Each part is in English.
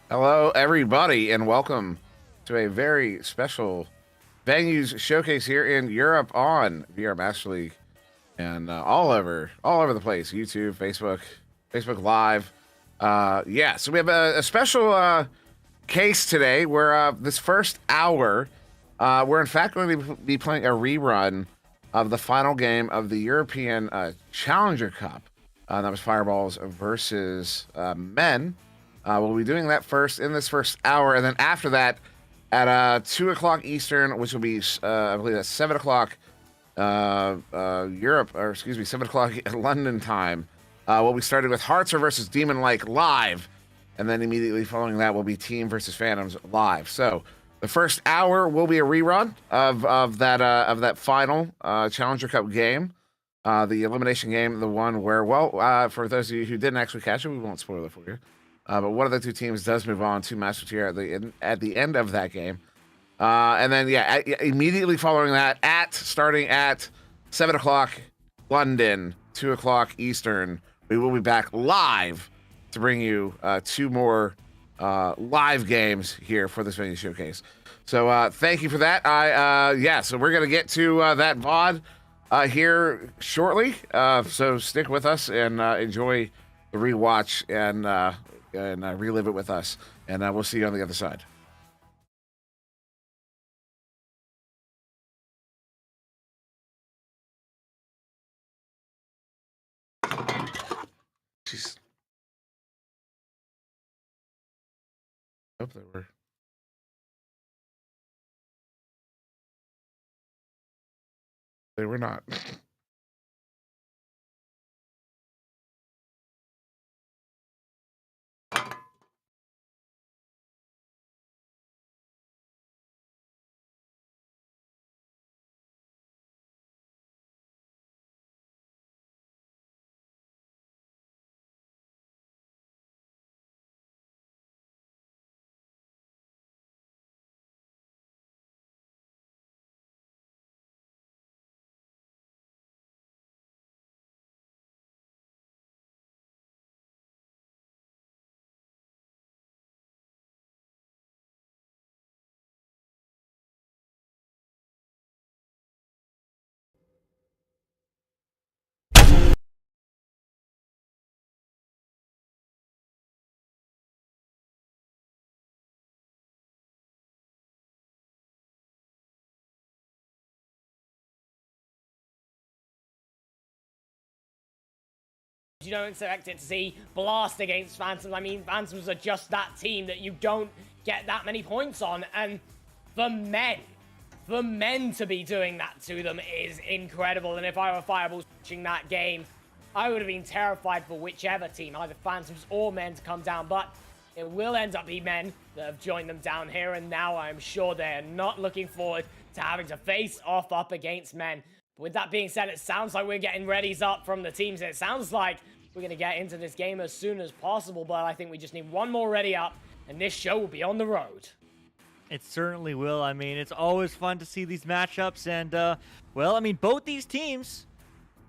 Hello, everybody, and welcome to a very special venues showcase here in Europe on VR Master League, and all over the place. YouTube, Facebook Live. So we have a special case today where this first hour, we're in fact going to be playing a rerun of the final game of the European Challenger Cup. That was Fireballs versus Men. We'll be doing that first in this first hour, and then after that, at 2 o'clock Eastern, which will be, I believe that's 7 o'clock 7 o'clock London time, we'll be starting with Hartzer versus Demon Like live, and then immediately following that will be Team versus Phantoms live. So the first hour will be a rerun of that final Challenger Cup game, the elimination game, the one where, for those of you who didn't actually catch it, we won't spoil it for you. But one of the two teams does move on to Master Tier at the end of that game. And then, immediately following that, starting at 7 o'clock London, 2 o'clock Eastern, we will be back live to bring you two more live games here for this venue showcase. So thank you for that. So we're going to get to that VOD here shortly. So stick with us and enjoy the rewatch and relive it with us. And we'll see you on the other side. Jeez. Hope they were. They were not. You don't expect it to see Blast against Phantoms. I mean, Phantoms are just that team that you don't get that many points on. And for men to be doing that to them is incredible. And if I were Fireballs watching that game, I would have been terrified for whichever team, either Phantoms or men, to come down. But it will end up being men that have joined them down here. And now I'm sure they're not looking forward to having to face off up against men. But with that being said, it sounds like we're getting readies up from the teams. It sounds like we're going to get into this game as soon as possible, but I think we just need one more ready up, and this show will be on the road. It certainly will. I mean, it's always fun to see these matchups, and, well, I mean, both these teams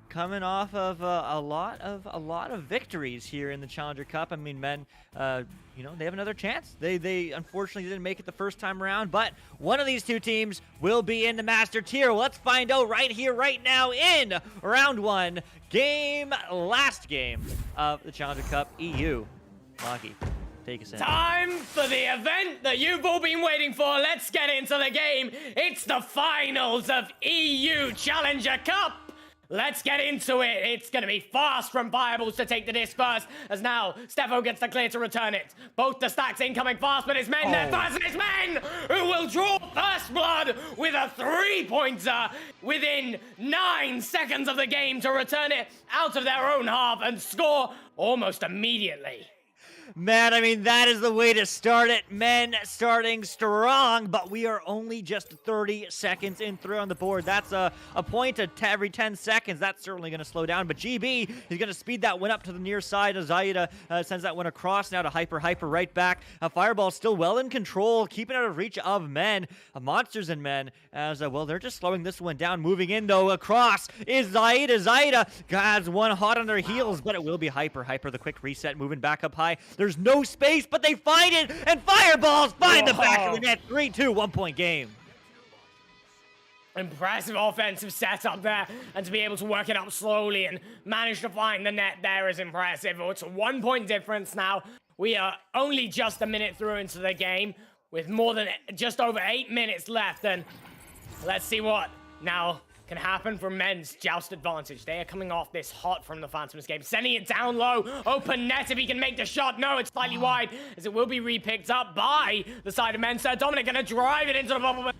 coming off of a lot of victories here in the Challenger Cup. I mean, men, you know, they have another chance. They unfortunately didn't make it the first time around, but one of these two teams will be in the Master Tier. Well, let's find out right here, right now in round one, last game of the Challenger Cup EU. Lucky. Take us in. Time for the event that you've all been waiting for. Let's get into the game. It's the finals of EU Challenger Cup. Let's get into it. It's going to be fast from Fireballs to take the disc first, as now Steffo gets the clear to return it. Both the stacks incoming fast, but it's men there first, and it's men who will draw first blood with a 3-pointer within 9 seconds of the game to return it out of their own half and score almost immediately. Man, I mean, that is the way to start it. Men starting strong, but we are only just 30 seconds in through on the board. That's a point every 10 seconds. That's certainly going to slow down, but GB is going to speed that one up to the near side as Zaida sends that one across now to Hyper right back. Fireball still well in control, keeping out of reach of men. Monsters and men, as, well, they're just slowing this one down. Moving in, though, across is Zaida. Zaida has one hot on their heels, but it will be Hyper, the quick reset, moving back up high. There's no space, but they find it, and Fireballs find the back of the net. 3-2, 1-point game. Impressive offensive setup there, and to be able to work it up slowly and manage to find the net there is impressive. It's a 1-point difference now. We are only just a minute through into the game, with more than just over 8 minutes left, and let's see what now can happen for men's joust advantage. They are coming off this hot from the Phantoms game, sending it down low. Open net if he can make the shot. No, it's slightly wide, as it will be re-picked up by the side of men. Sir Dominic gonna drive it into the bubble.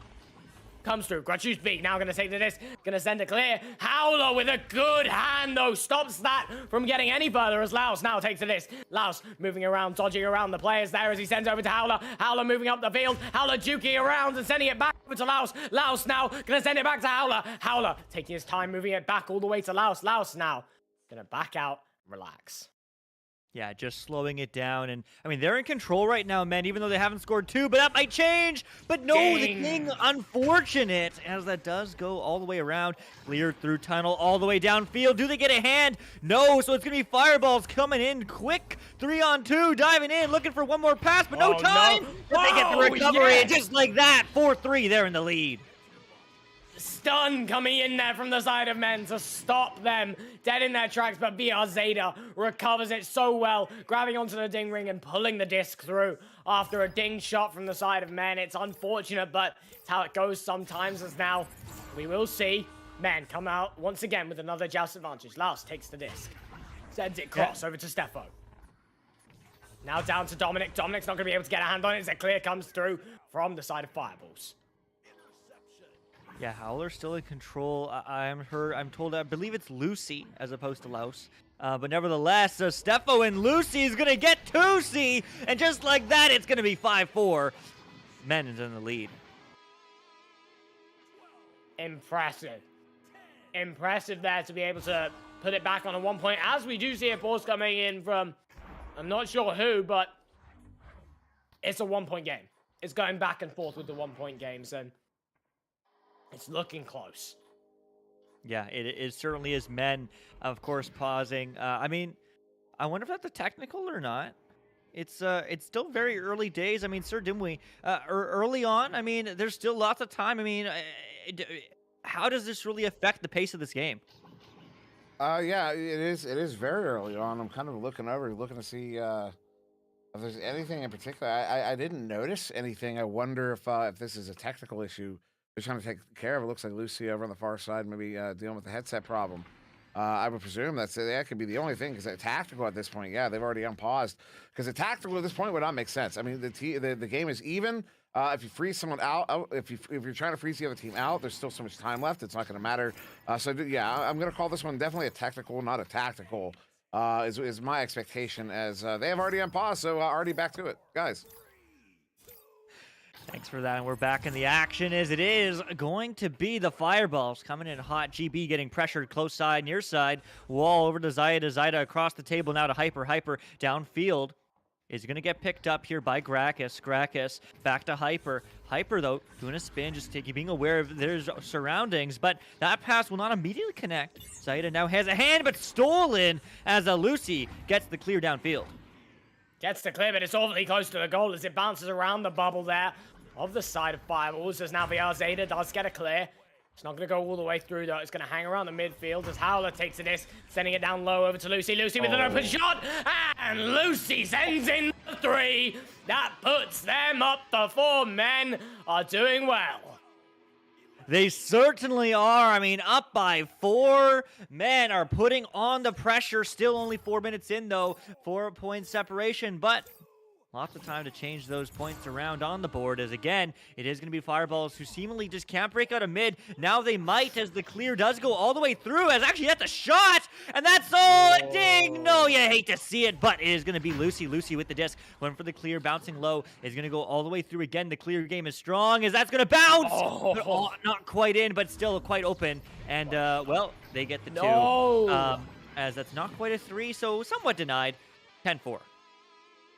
Comes through. Grudge's beat. Now gonna take the disc. Gonna send it clear. Howler with a good hand, though. Stops that from getting any further as Laos now takes the disc. Laos moving around, dodging around the players there as he sends over to Howler. Howler moving up the field. Howler juking around and sending it back over to Laos. Laos now gonna send it back to Howler. Howler taking his time, moving it back all the way to Laos. Laos now gonna back out, relax. Yeah, just slowing it down. And, I mean, they're in control right now, men, even though they haven't scored 2. But that might change. But no, the King, unfortunate, as that does go all the way around. Cleared through tunnel all the way downfield. Do they get a hand? No, so it's going to be Fireballs coming in quick. 3-on-2, diving in, looking for one more pass, but no time. No. But they get the recovery, and just like that, 4-3, they're in the lead. Stun coming in there from the side of men to stop them dead in their tracks, but BR Zeta recovers it so well, grabbing onto the ding ring and pulling the disc through after a ding shot from the side of men. It's unfortunate, but it's how it goes sometimes, as now we will see men come out once again with another joust advantage. Laos takes the disc, sends it cross over to Steffo. Now down to Dominic. Dominic's not going to be able to get a hand on it as a clear comes through from the side of Fireballs. Yeah, Howler's still in control. I'm told, I believe it's Lucy as opposed to Louse. But nevertheless, so Steffo and Lucy is going to get 2C, and just like that, it's going to be 5-4. Men is in the lead. Impressive. Impressive there to be able to put it back on a 1 point, as we do see a force coming in from, I'm not sure who, but it's a 1 point game. It's going back and forth with the 1 point games, and it's looking close. Yeah, it certainly is. Men, of course, pausing. I mean, I wonder if that's a technical or not. It's still very early days. I mean, Sir Dimwee, early on, I mean, there's still lots of time. I mean, how does this really affect the pace of this game? Yeah, it is very early on. I'm kind of looking to see if there's anything in particular. I didn't notice anything. I wonder if this is a technical issue they're trying to take care of. It looks like Lucy over on the far side, maybe dealing with the headset problem. I would presume that could be the only thing, because tactical at this point, yeah, they've already unpaused. Because the tactical at this point would not make sense. I mean, the game is even. If you freeze someone out, if you're trying to freeze the other team out, there's still so much time left. It's not going to matter. So yeah, I'm going to call this one definitely a technical, not a tactical. Is my expectation, as they have already unpaused. So already back to it, guys. Thanks for that, and we're back in the action, as it is going to be the Fireballs coming in hot. GB getting pressured close side, near side. Wall over to Zaida across the table now to Hyper downfield. Is going to get picked up here by Gracchus back to Hyper. Hyper, though, doing a spin, just being aware of their surroundings, but that pass will not immediately connect. Zaida now has a hand, but stolen as Lucy gets the clear downfield. Gets the clear, but it's awfully close to the goal as it bounces around the bubble there of the side of Fireballs, as now Zeta does get a clear. It's not going to go all the way through, though. It's going to hang around the midfield as Howler takes a disc, sending it down low over to Lucy. Lucy with an open shot, and Lucy sends in the 3. That puts them up. The 4 men are doing well. They certainly are. I mean, up by 4. Men are putting on the pressure. Still only 4 minutes in, though. 4-point separation, but lots of time to change those points around on the board, as again, it is going to be Fireballs who seemingly just can't break out of mid. Now they might, as the clear does go all the way through, as actually that's a shot, and that's all ding. No, you hate to see it, but it is going to be Lucy. Lucy with the disc, went for the clear, bouncing low, is going to go all the way through again. The clear game is strong, as that's going to bounce, but not quite in, but still quite open, and well, they get the 2, as that's not quite a 3, so somewhat denied. 10-4.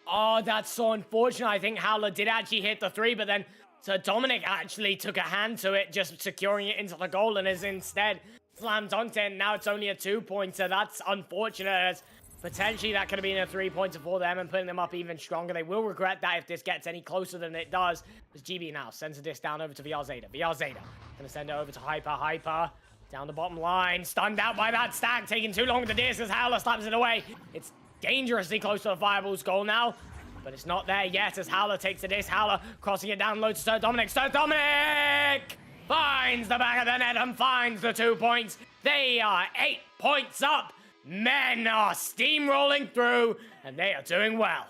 Oh, that's so unfortunate. I think Howler did actually hit the 3, but then Sir Dominic actually took a hand to it, just securing it into the goal, and is instead slammed onto it. Now it's only a 2-pointer. That's unfortunate, as potentially that could have been a 3-pointer for them and putting them up even stronger. They will regret that if this gets any closer than it does, as GB now sends a disc down over to VRZeta. VRZeta gonna send it over to Hyper. Down the bottom line, stunned out by that stack, taking too long with the disc as Howler slaps it away. It's dangerously close to the Fireball's goal now, but it's not there yet as Howler takes the disc. Howler crossing it down low to Sir Dominic. Sir Dominic finds the back of the net and finds the 2 points. They are 8 points up. Men are steamrolling through, and they are doing well.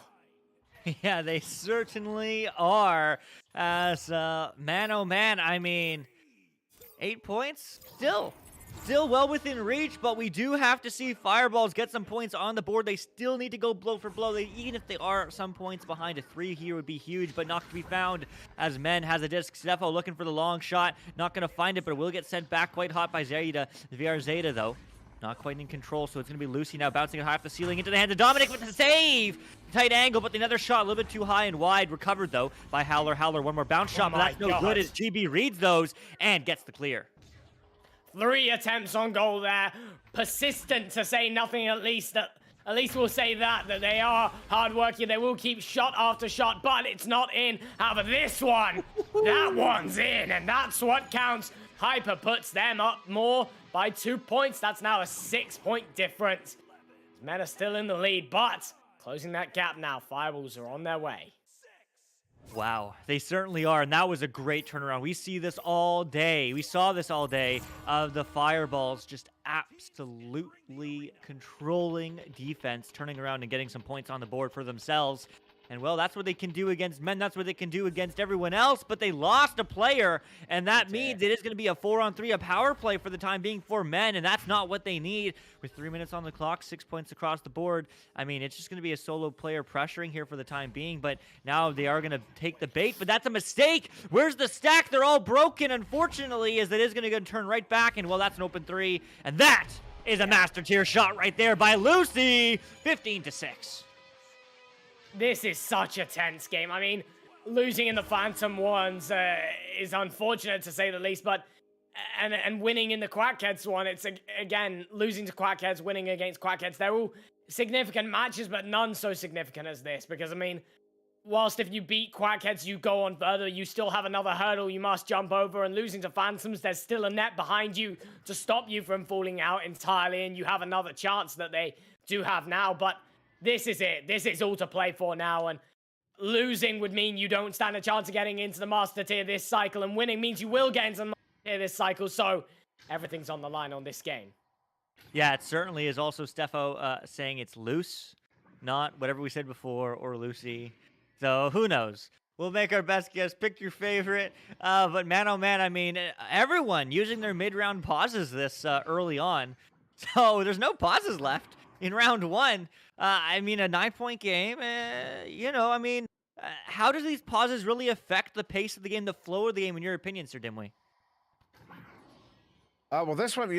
Yeah, they certainly are. As man, oh man, I mean, 8 points still well within reach, but we do have to see Fireballs get some points on the board. They still need to go blow for blow. Even if they are some points behind, a 3 here would be huge, but not to be found as Men has a disc. Steffo looking for the long shot, not going to find it, but it will get sent back quite hot by Zeta. VRZeta, though, not quite in control, so it's going to be Lucy now bouncing high off the ceiling into the hands of Dominic with the save! Tight angle, but another shot a little bit too high and wide. Recovered, though, by Howler. Howler, one more bounce shot, but that's no good as GB reads those and gets the clear. 3 attempts on goal there. Persistent, to say nothing, at least. At least we'll say that they are hardworking. They will keep shot after shot, but it's not in. However, this one, that one's in, and that's what counts. Hyper puts them up more by 2 points. That's now a 6-point difference. Men are still in the lead, but closing that gap now. Fireballs are on their way. Wow, they certainly are, and that was a great turnaround. We see this all day. We saw this all day of the Fireballs just absolutely controlling defense, turning around and getting some points on the board for themselves. And well, that's what they can do against men. That's what they can do against everyone else. But they lost a player, and that means it is going to be a 4-on-3, a power play for the time being for men, and that's not what they need. With 3 minutes on the clock, 6 points across the board. I mean, it's just going to be a solo player pressuring here for the time being, but now they are going to take the bait, but that's a mistake. Where's the stack? They're all broken, unfortunately, as it is going to turn right back, and well, that's an open 3, and that is a master tier shot right there by Lucy, 15-6. This is such a tense game. I mean, losing in the Phantom ones is unfortunate to say the least, but and winning in the Quackheads one, it's again losing to Quackheads, winning against Quackheads. They're all significant matches, but none so significant as this. Because I mean, whilst if you beat Quackheads, you go on further, you still have another hurdle you must jump over. And losing to Phantoms, there's still a net behind you to stop you from falling out entirely, and you have another chance that they do have now. But this is it. This is all to play for now, and losing would mean you don't stand a chance of getting into the Master Tier this cycle, and winning means you will get into the Master Tier this cycle, so everything's on the line on this game. Yeah, it certainly is. Also, Stefo saying it's loose, not whatever we said before, or Lucy. So, who knows? We'll make our best guess. Pick your favorite. But man, oh man, I mean, everyone using their mid-round pauses this early on. So, there's no pauses left in round 1. I mean, a 9-point game, you know, I mean, how does these pauses really affect the pace of the game, the flow of the game, in your opinion, Sir Dimwee? Well, this one,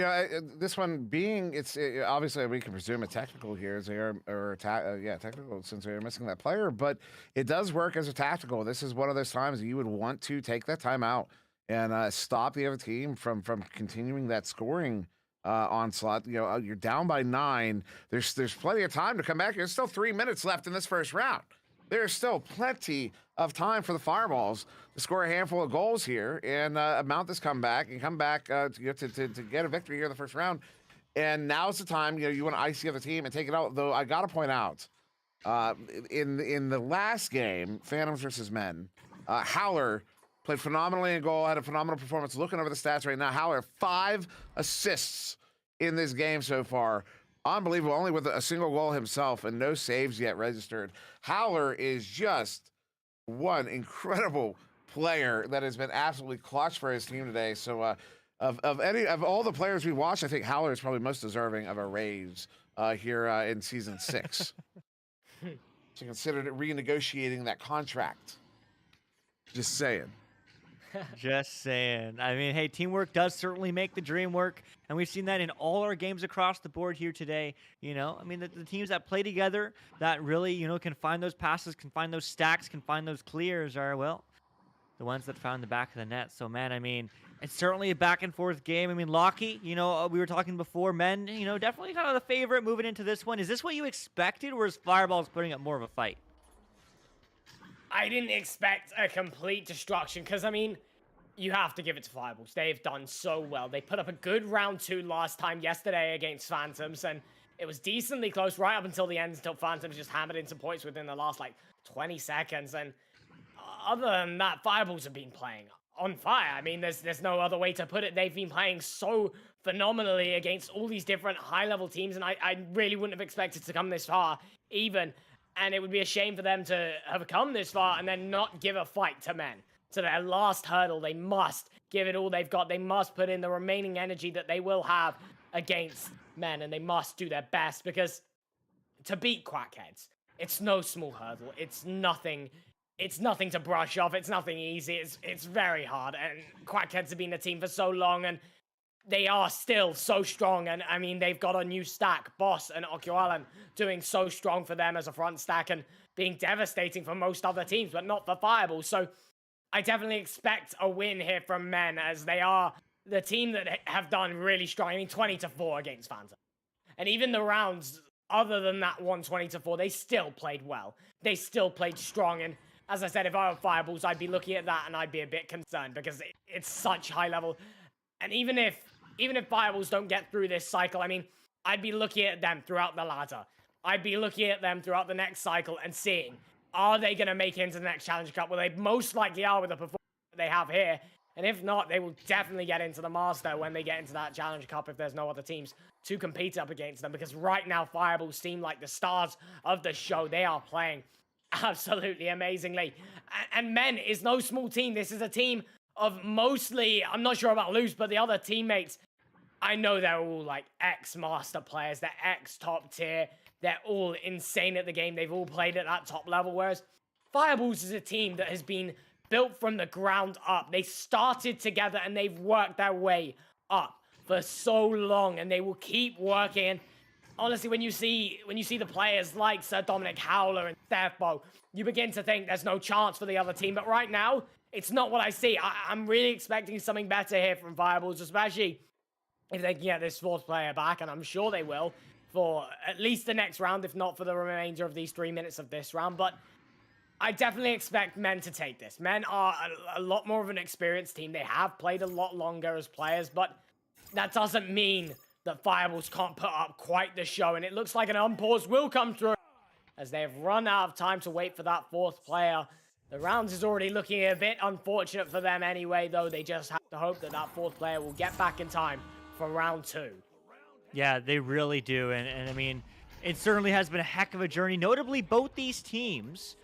this one being, obviously we can presume a technical here, as they are, technical since they're missing that player, but it does work as a tactical. This is one of those times you would want to take that time out and stop the other team from continuing that scoring onslaught. You know, you're down by 9. There's plenty of time to come back. There's still 3 minutes left in this first round. There's still plenty of time for the Fireballs to score a handful of goals here and mount this comeback and come back to get a victory here in the first round. And now's the time, you want to ice the other team and take it out. Though I got to point out, in the last game, Phantoms versus Men, Howler played phenomenally in goal, had a phenomenal performance. Looking over the stats right now, Howler 5 assists in this game so far. Unbelievable, only with a single goal himself and no saves yet registered. Howler is just one incredible player that has been absolutely clutch for his team today. So of all the players we watched, I think Howler is probably most deserving of a raise here in season 6. So considered renegotiating that contract. Just saying. Just saying. I mean, hey, teamwork does certainly make the dream work, and we've seen that in all our games across the board here today. You know, I mean, the teams that play together, that really, you know, can find those passes, can find those stacks, can find those clears are, well, the ones that found the back of the net. So, man, I mean, it's certainly a back-and-forth game. I mean, Lockie, you know, we were talking before, Men, you know, definitely kind of the favorite moving into this one. Is this what you expected, or is Fireballs putting up more of a fight? I didn't expect a complete destruction, because, I mean, you have to give it to Fireballs. They've done so well. They put up a good round 2 last time yesterday against Phantoms, and it was decently close right up until the end, until Phantoms just hammered in some points within the last, 20 seconds, and other than that, Fireballs have been playing on fire. I mean, there's no other way to put it. They've been playing so phenomenally against all these different high-level teams, and I really wouldn't have expected to come this far, even. And it would be a shame for them to have come this far and then not give a fight to Men. To their last hurdle, they must give it all they've got. They must put in the remaining energy that they will have against Men, and they must do their best, because to beat Quackheads, it's no small hurdle. It's nothing to brush off. It's nothing easy. It's very hard, and Quackheads have been a team for so long, and they are still so strong. And I mean, they've got a new stack, Boss and Okualan, doing so strong for them as a front stack and being devastating for most other teams, but not for Fireballs. So I definitely expect a win here from Men, as they are the team that have done really strong. I mean, 20-4 against Phantom. And even the rounds, other than that one 20-4, they still played well. They still played strong. And as I said, if I were Fireballs, I'd be looking at that and I'd be a bit concerned, because it's such high level. And even if Fireballs don't get through this cycle, I mean, I'd be looking at them throughout the ladder. I'd be looking at them throughout the next cycle and seeing, are they going to make it into the next Challenger Cup? Well, they most likely are with the performance that they have here. And if not, they will definitely get into the Master when they get into that Challenger Cup, if there's no other teams to compete up against them. Because right now, Fireballs seem like the stars of the show. They are playing Absolutely amazingly. And Men is no small team. This is a team of mostly, I'm not sure about Loose, but the other teammates, I know they're all like ex-master players. They're ex-top tier. They're all insane at the game. They've all played at that top level. Whereas Fireballs is a team that has been built from the ground up. They started together and they've worked their way up for so long, and they will keep working. Honestly, when you see the players like Sir Dominic Howler and Stefbo, you begin to think there's no chance for the other team. But right now, it's not what I see. I'm really expecting something better here from Fireballs, especially if they can get this fourth player back, and I'm sure they will, for at least the next round, if not for the remainder of these 3 minutes of this round. But I definitely expect Men to take this. Men are a lot more of an experienced team. They have played a lot longer as players, but that doesn't mean that Fireballs can't put up quite the show, and it looks like an unpause will come through as they have run out of time to wait for that fourth player. The round is already looking a bit unfortunate for them anyway, though. They just have to hope that that fourth player will get back in time for round 2. Yeah, they really do. And I mean, it certainly has been a heck of a journey. Notably, both these teams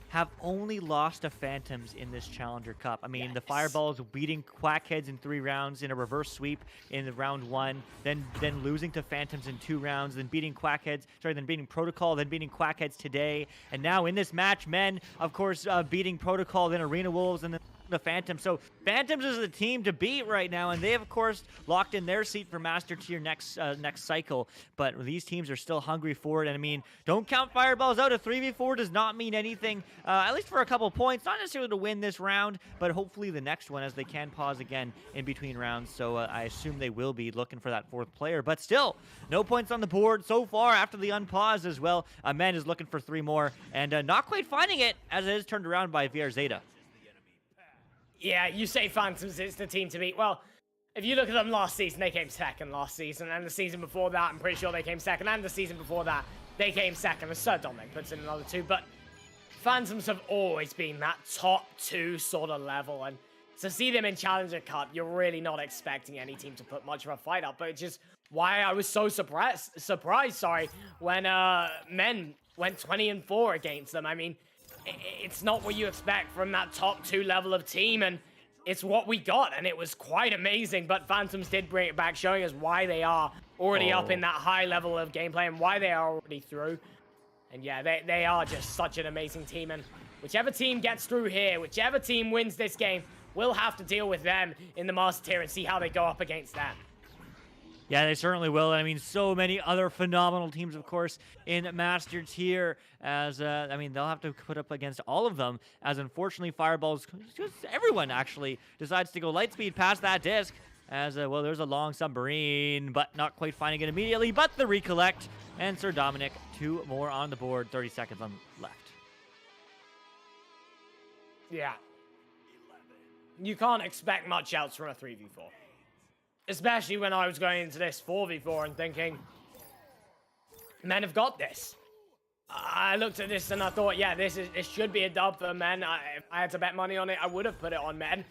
have only lost to Phantoms in this Challenger Cup. I mean, the Fireballs beating Quackheads in 3 rounds in a reverse sweep in the round 1, then losing to Phantoms in 2 rounds, then beating Protocol, then beating Quackheads today. And now in this match, Men, of course, beating Protocol, then Arena Wolves, and then the Phantoms. So Phantoms is the team to beat right now, and they have, of course, locked in their seat for Master Tier next cycle. But these teams are still hungry for it. And I mean, don't count Fireballs out. A 3v4 does not mean anything, at least for a couple points. Not necessarily to win this round, but hopefully the next one, as they can pause again in between rounds. So I assume they will be looking for that fourth player. But still, no points on the board so far after the unpause as well. Men is looking for 3 more, and not quite finding it, as it is turned around by VR Zeta. Yeah, you say Phantoms, it's the team to beat. Well, if you look at them last season, they came second last season, and the season before that, I'm pretty sure they came second, and the season before that, they came second, as Sir Dominic puts in another 2, but Phantoms have always been that top 2 sort of level, and to see them in Challenger Cup, you're really not expecting any team to put much of a fight up, but it's just why I was so surprised, when Men went 20-4 against them. I mean, it's not what you expect from that top 2 level of team, and it's what we got, and it was quite amazing. But Phantoms did bring it back, showing us why they are already up in that high level of gameplay and why they are already through. And yeah, they are just such an amazing team, and whichever team gets through here, whichever team wins this game, we'll have to deal with them in the Master Tier and see how they go up against them. Yeah, they certainly will. I mean, so many other phenomenal teams, of course, in Master Tier. As I mean, they'll have to put up against all of them. As unfortunately, Fireballs, just everyone actually decides to go Lightspeed past that disc. As well, there's a long submarine, but not quite finding it immediately. But the recollect, and Sir Dominic, 2 more on the board. 30 seconds on left. Yeah, you can't expect much else from a 3v4. Especially when I was going into this 4v4 and thinking, Men have got this. I looked at this and I thought, yeah, this should be a dub for Men. If I had to bet money on it, I would have put it on Men.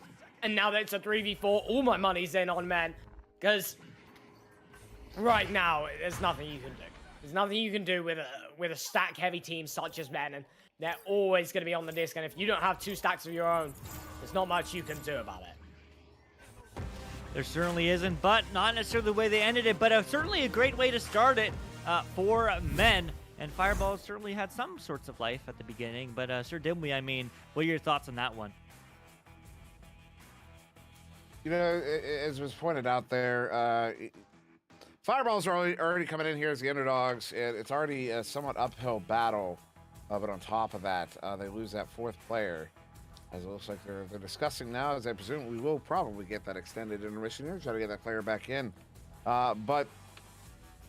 And now that it's a 3v4, all my money's in on Men. Because right now, there's nothing you can do. There's nothing you can do with a stack-heavy team such as Men. And they're always going to be on the disc. And if you don't have 2 stacks of your own, there's not much you can do about it. There certainly isn't, but not necessarily the way they ended it, but certainly a great way to start it for Men. And Fireballs certainly had some sorts of life at the beginning, but Sir Dimwee, I mean, what are your thoughts on that one? You know, as was pointed out there, Fireballs are already coming in here as the underdogs, and it's already a somewhat uphill battle. But on top of that, they lose that 4th player. As it looks like they're discussing now, as I presume we will probably get that extended intermission here, try to get that player back in. But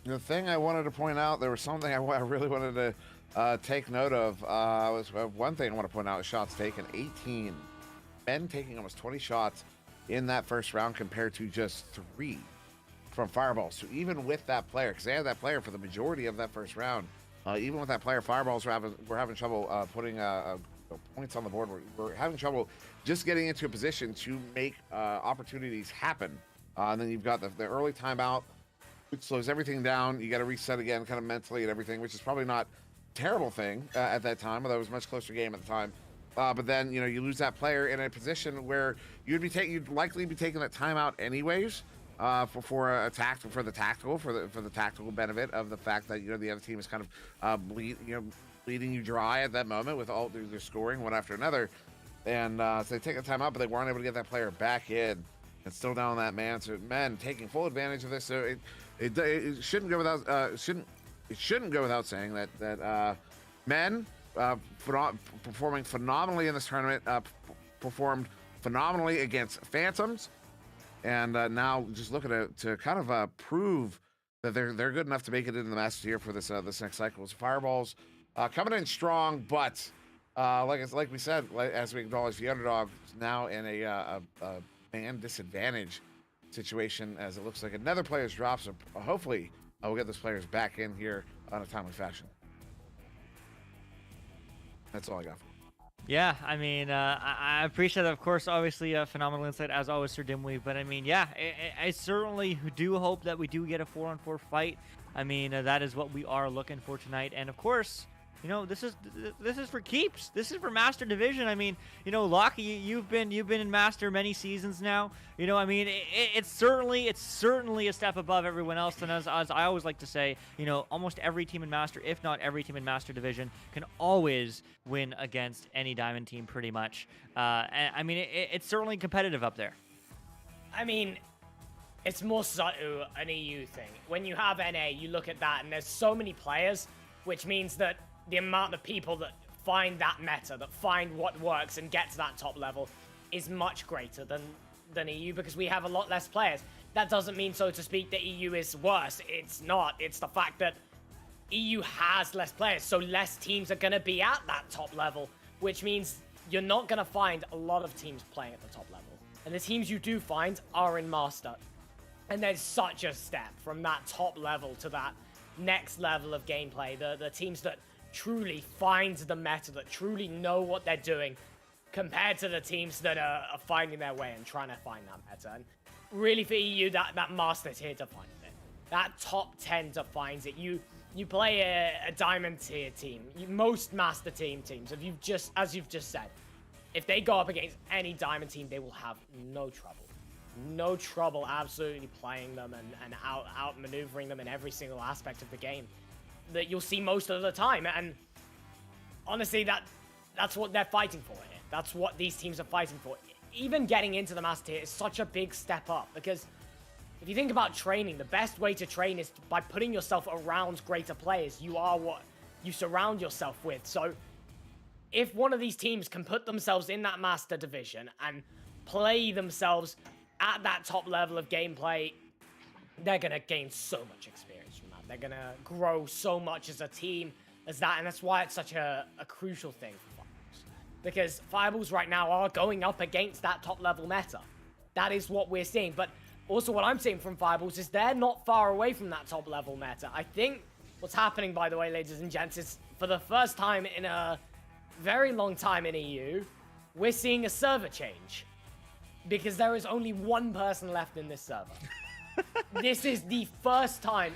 the thing I wanted to point out, there was something I really wanted to take note of. Was one thing I want to point out is shots taken. 18. Men taking almost 20 shots in that first round compared to just 3 from Fireballs. So even with that player, because they had that player for the majority of that first round, even with that player, Fireballs were having trouble putting points on the board. We're having trouble just getting into a position to make opportunities happen. And then you've got the early timeout, which slows everything down. You got to reset again kind of mentally and everything, which is probably not terrible thing at that time, although it was a much closer game at the time. But then you lose that player in a position where you'd likely be taking that timeout anyways for the tactical benefit of the fact that the other team is kind of bleeding you dry at that moment with all their scoring one after another, and so they take a timeout, but they weren't able to get that player back in and still down that man. So men taking full advantage of this. So it shouldn't go without shouldn't go without saying that men performing phenomenally in this tournament, performed phenomenally against Phantoms, and now just looking to kind of prove that they're good enough to make it into the Masters here for this next cycle. So Fireballs coming in strong, but like we said, as we acknowledge, the underdog is now in a man disadvantage situation, as it looks like another player's dropped. So hopefully we'll get those players back in here on a timely fashion. That's all I got. Yeah, I mean, I appreciate that, of course, obviously a phenomenal insight, as always, Sir Dimwee. But, I mean, yeah, I certainly do hope that we do get a 4-on-4 fight. I mean, that is what we are looking for tonight. And, of course, this is for keeps. This is for Master Division. I mean, Lockie, you've been in Master many seasons now. I mean, it's certainly a step above everyone else. And as I always like to say, almost every team in Master, if not every team in Master Division, can always win against any Diamond team, pretty much. And, I mean, it's certainly competitive up there. I mean, it's more so an EU thing. When you have NA, you look at that, and there's so many players, which means that the amount of people that find that meta, that find what works and get to that top level, is much greater than EU, because we have a lot less players. That doesn't mean, so to speak, that EU is worse. It's not. It's the fact that EU has less players, so less teams are going to be at that top level, which means you're not going to find a lot of teams playing at the top level. And the teams you do find are in Master. And there's such a step from that top level to that next level of gameplay. The teams that truly find the meta, that truly know what they're doing, compared to the teams that are finding their way and trying to find that meta. And really for EU, that Master tier defines it. That top 10 defines it. You play a Diamond tier team, most Master teams, as you've just said, if they go up against any Diamond team, they will have no trouble absolutely playing them and out maneuvering them in every single aspect of the game that you'll see most of the time. And honestly, that's what they're fighting for here. That's what these teams are fighting for. Even getting into the Master tier is such a big step up, because if you think about training, the best way to train is by putting yourself around greater players. You are what you surround yourself with. So if one of these teams can put themselves in that Master Division and play themselves at that top level of gameplay, they're going to gain so much experience from that. They're going to grow so much as a team as that, and that's why it's such a crucial thing for Fireballs. Because Fireballs right now are going up against that top level meta. That is what we're seeing. But also what I'm seeing from Fireballs is they're not far away from that top level meta. I think what's happening, by the way, ladies and gents, is for the first time in a very long time in EU, we're seeing a server change. Because there is only one person left in this server. This is the first time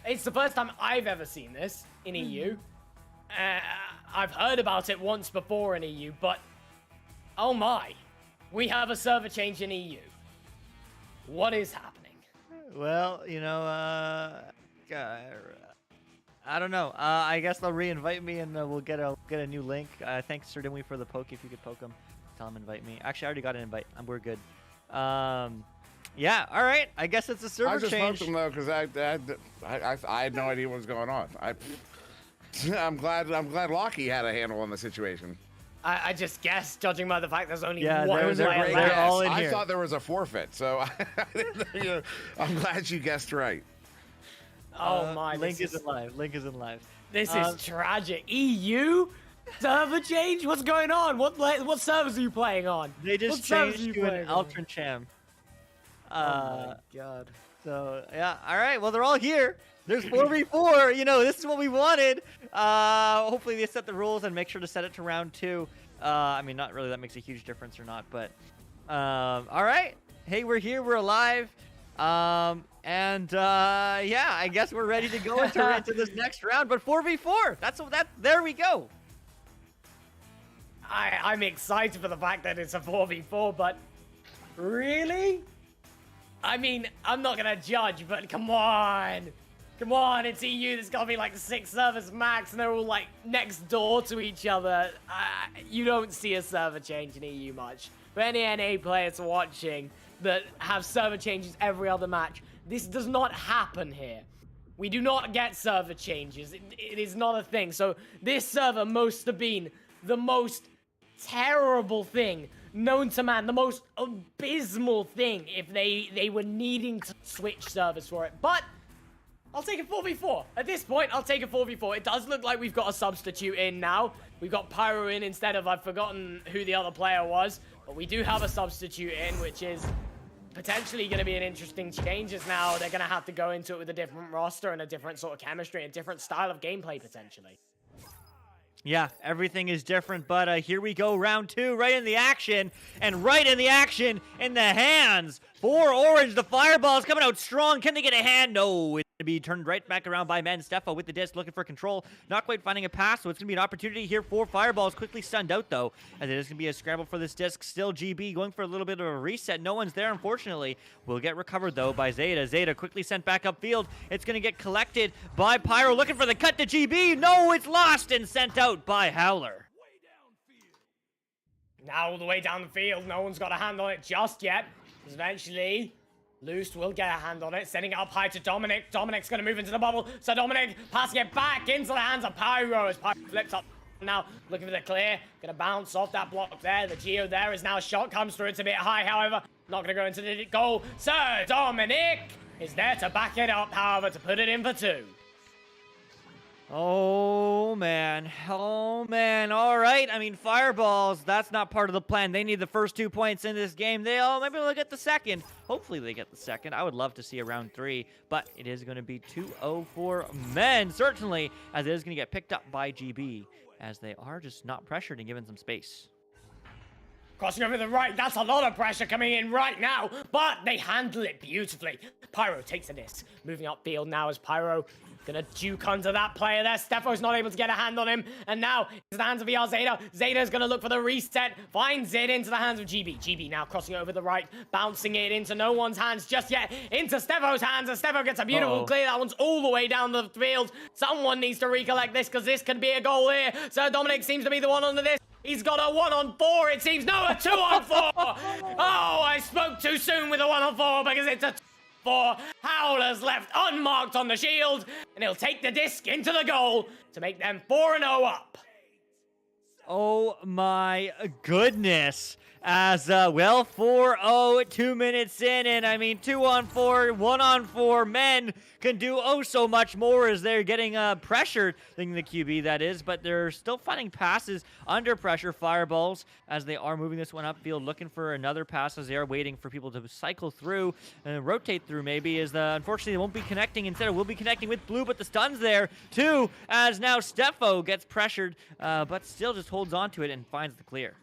it's the first time I've ever seen this in EU. I've heard about it once before in EU, but oh my, we have a server change in EU. What is happening? Well, I don't know. I guess they'll re-invite me, and we'll get a new link. Thanks, Sir Dimwee, for the poke. If you could poke him, tell him invite me. Actually, I already got an invite. We're good. Yeah. All right. I guess it's a server change. I just poked him though, because I had no idea what was going on. I'm glad Lockie had a handle on the situation. I just guessed, judging by the fact there's only one they're player they're all in I here. thought there was a forfeit, so I'm glad you guessed right. Oh my! Link isn't live. Link isn't live. This is tragic. EU server change. What's going on? What servers are you playing on? They just changed to an Altran Cham. Oh my god. So yeah, all right. Well, they're all here. There's 4v4. This is what we wanted. Hopefully they set the rules and make sure to set it to round 2. I mean, not really that makes a huge difference or not, but all right. Hey, we're here. We're alive. And yeah, I guess we're ready to go into this next round. But 4v4, there we go. I'm excited for the fact that it's a 4v4, but really? I mean, I'm not gonna judge, but come on. Come on, it's EU. There's gotta be like 6 servers max, and they're all like next door to each other. You don't see a server change in EU much. For any NA players watching that have server changes every other match, this does not happen here. We do not get server changes. It is not a thing. So this server must have been the most terrible thing known to man, the most abysmal thing if they were needing to switch servers for it. But I'll take a 4v4. At this point, I'll take a 4v4. It does look like we've got a substitute in now. We've got Pyro in instead of, I've forgotten who the other player was. But we do have a substitute in, which is potentially going to be an interesting change, as now they're going to have to go into it with a different roster and a different sort of chemistry and different style of gameplay, potentially. Yeah, everything is different, but here we go, round 2, right in the action, and right in the action, in the hands for Orange. The fireball's coming out strong. Can they get a hand? No, it's going to be turned right back around by Men. Stefo with the disc, looking for control, not quite finding a pass, so it's going to be an opportunity here for Fireballs. Quickly stunned out, though, as it is going to be a scramble for this disc. Still GB going for a little bit of a reset. No one's there, unfortunately. Will get recovered, though, by Zeta. Zeta quickly sent back upfield. It's going to get collected by Pyro, looking for the cut to GB. No, it's lost and sent out by Howler. Now all the way down the field, no one's got a hand on it just yet. Eventually, Loose will get a hand on it, sending it up high to Dominic. Dominic's going to move into the bubble, so Dominic passing it back into the hands of Pyro as Pyro flips up. Now looking for the clear, going to bounce off that block there. The Geo there is now shot, comes through. It's a bit high, however, not going to go into the goal. Sir Dominic is there to back it up, however, to put it in for 2. Oh, man. Oh, man. All right. I mean, Fireballs, that's not part of the plan. They need the first 2 points in this game. Maybe they'll get the second. Hopefully they get the second. I would love to see a round 3, but it is going to be 2-0 for Men, certainly, as it is going to get picked up by GB, as they are just not pressured and given some space. Crossing over the right, that's a lot of pressure coming in right now, but they handle it beautifully. Pyro takes the disc, moving upfield now as Pyro gonna juke under that player there. Stefo's not able to get a hand on him, and now it's the hands of VR Zeta. Zeta's gonna look for the reset, finds it into the hands of GB. GB now crossing over the right, bouncing it into no one's hands just yet, into Stefo's hands, and Stefo gets a beautiful clear. That one's all the way down the field. Someone needs to recollect this, because this could be a goal here. So Dominic seems to be the one under this. He's got a 1-on-4, it seems. No, a 2-on-4. Oh, I spoke too soon with a 1-on-4 because it's a 4. Howler's left unmarked on the shield, and he'll take the disc into the goal to make them 4-0 up. Oh my goodness. As, well, 4-0, 2 minutes in, and I mean, 2-on-4, 1-on-4, Men can do oh so much more as they're getting, pressured, thinking the QB, that is, but they're still finding passes under pressure, Fireballs, as they are moving this one upfield, looking for another pass as they are waiting for people to cycle through, and rotate through maybe, as unfortunately they won't be connecting, instead it will be connecting with Blue, but the stun's there, too, as now Stefo gets pressured, but still just holds on to it and finds the clear.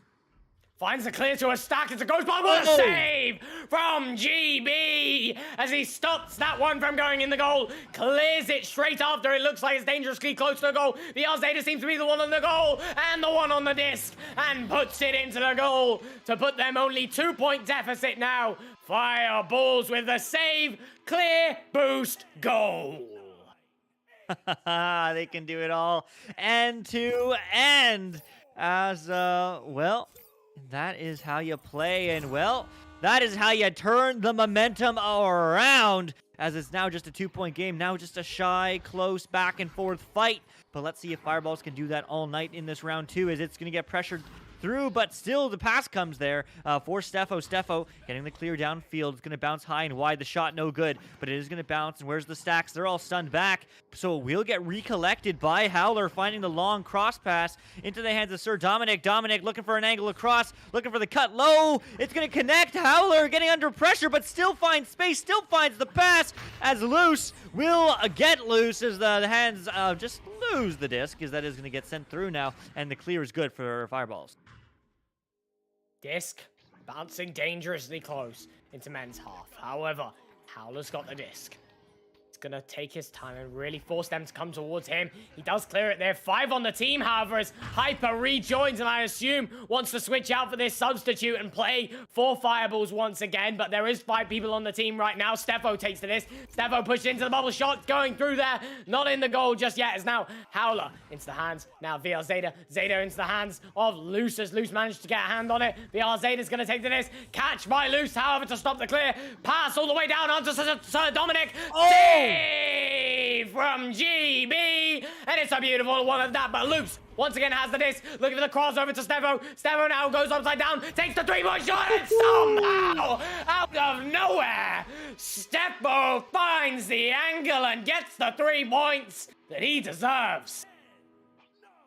Finds the clear to a stack as it goes by. What a save from GB as he stops that one from going in the goal. Clears it straight after. It looks like it's dangerously close to the goal. The Zeta seems to be the one on the goal and the one on the disc, and puts it into the goal to put them only 2-point deficit now. Fireballs with the save, clear, boost, goal. They can do it all end to end as, well, that is how you play, and well, that is how you turn the momentum around, as it's now just a 2-point game, now just a shy, close, back and forth fight. But let's see if Fireballs can do that all night in this round 2, as it's going to get pressured through, but still the pass comes there for Stefo. Stefo getting the clear downfield. It's going to bounce high and wide. The shot no good, but it is going to bounce. And where's the stacks? They're all stunned back. So it will get recollected by Howler, finding the long cross pass into the hands of Sir Dominic. Dominic looking for an angle across, looking for the cut low. It's going to connect. Howler getting under pressure, but still finds space, still finds the pass, as Loose will get loose as the hands just lose the disc, as that is going to get sent through now, and the clear is good for Fireballs. Disc bouncing dangerously close into Men's half. However, Howler's got the disc. Gonna take his time and really force them to come towards him. He does clear it there. 5 on the team, however, as Hyper rejoins and I assume wants to switch out for this substitute and play 4 fireballs once again. But there is 5 people on the team right now. Steffo takes to this. Steffo pushed into the bubble shot, going through there. Not in the goal just yet. As now Howler into the hands. Now VR Zeta. Zeta into the hands of Loose as Loose managed to get a hand on it. VR Zeta's gonna take to this. Catch by Loose, however, to stop the clear. Pass all the way down onto Sir Dominic. Oh! From GB, and it's a beautiful one of that, but Loose once again has the disc, looking for the crossover to Steffo. Steffo now goes upside down, takes the 3-point shot, and somehow, out of nowhere, Steffo finds the angle and gets the 3 points that he deserves.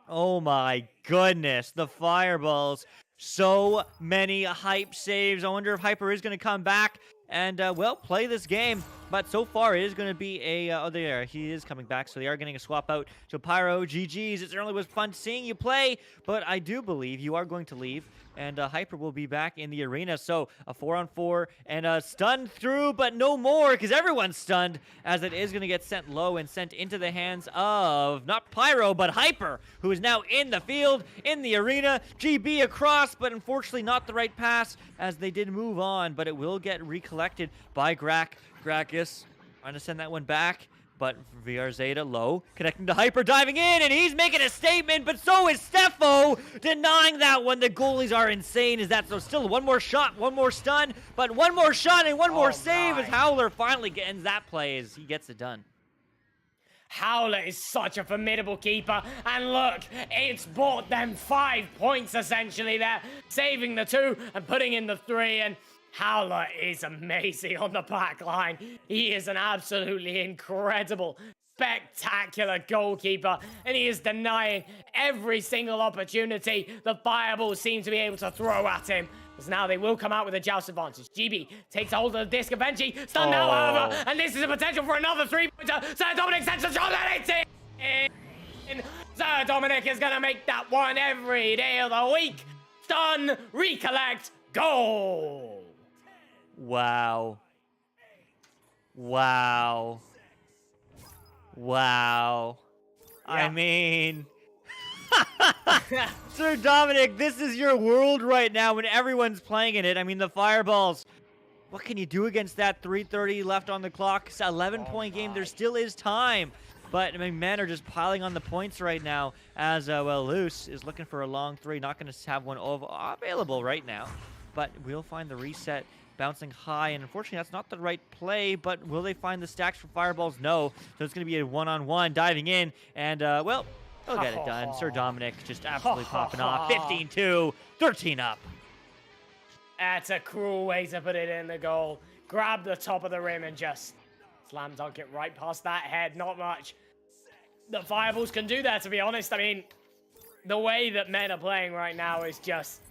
Oh my goodness, the fireballs. So many hype saves. I wonder if Hyper is going to come back and, well, play this game. But so far, it is going to be a... oh, there, he is coming back, so they are getting a swap out to Pyro. GG's. It certainly was fun seeing you play, but I do believe you are going to leave, and Hyper will be back in the arena. So, a 4-on-4, and stunned through, but no more, because everyone's stunned, as it is going to get sent low and sent into the hands of, not Pyro, but Hyper, who is now in the field, in the arena. GB across, but unfortunately not the right pass, as they did move on, but it will get recollected by Gracchus trying to send that one back, but VR Zeta low, connecting to Hyper, diving in, and he's making a statement, but so is Steffo, denying that one. The goalies are insane. Is that so? Still one more shot, one more stun, but one more shot and one more save as Howler finally ends that play as he gets it done. Howler is such a formidable keeper, and look, it's bought them 5 points essentially there, saving the 2 and putting in the 3, and Howler is amazing on the back line. He is an absolutely incredible, spectacular goalkeeper, and he is denying every single opportunity the Fireballs seem to be able to throw at him. As now they will come out with a joust advantage. GB takes hold of the disc eventually. Stunned now, however, and this is a potential for another 3-pointer. Sir Dominic sends a shot, and it's in. Sir Dominic is going to make that one every day of the week. Stun, recollect, goal. Wow. Wow. Wow. Yeah. I mean... Sir Dominic, this is your world right now when everyone's playing in it. I mean, the Fireballs. What can you do against that? 3:30 left on the clock. It's an 11-point game. There still is time. But, I mean, men are just piling on the points right now as, well, Loose is looking for a long 3. Not going to have one available right now. But we'll find the reset. Bouncing high, and unfortunately that's not the right play, but will they find the stacks for Fireballs? No. So it's going to be a one-on-one, diving in, and, well, they'll get it done. Sir Dominic just absolutely popping off. 15-2, 13 up. That's a cruel way to put it in the goal. Grab the top of the rim and just slam dunk it right past that head. Not much. The Fireballs can do that, to be honest. I mean, the way that men are playing right now is just...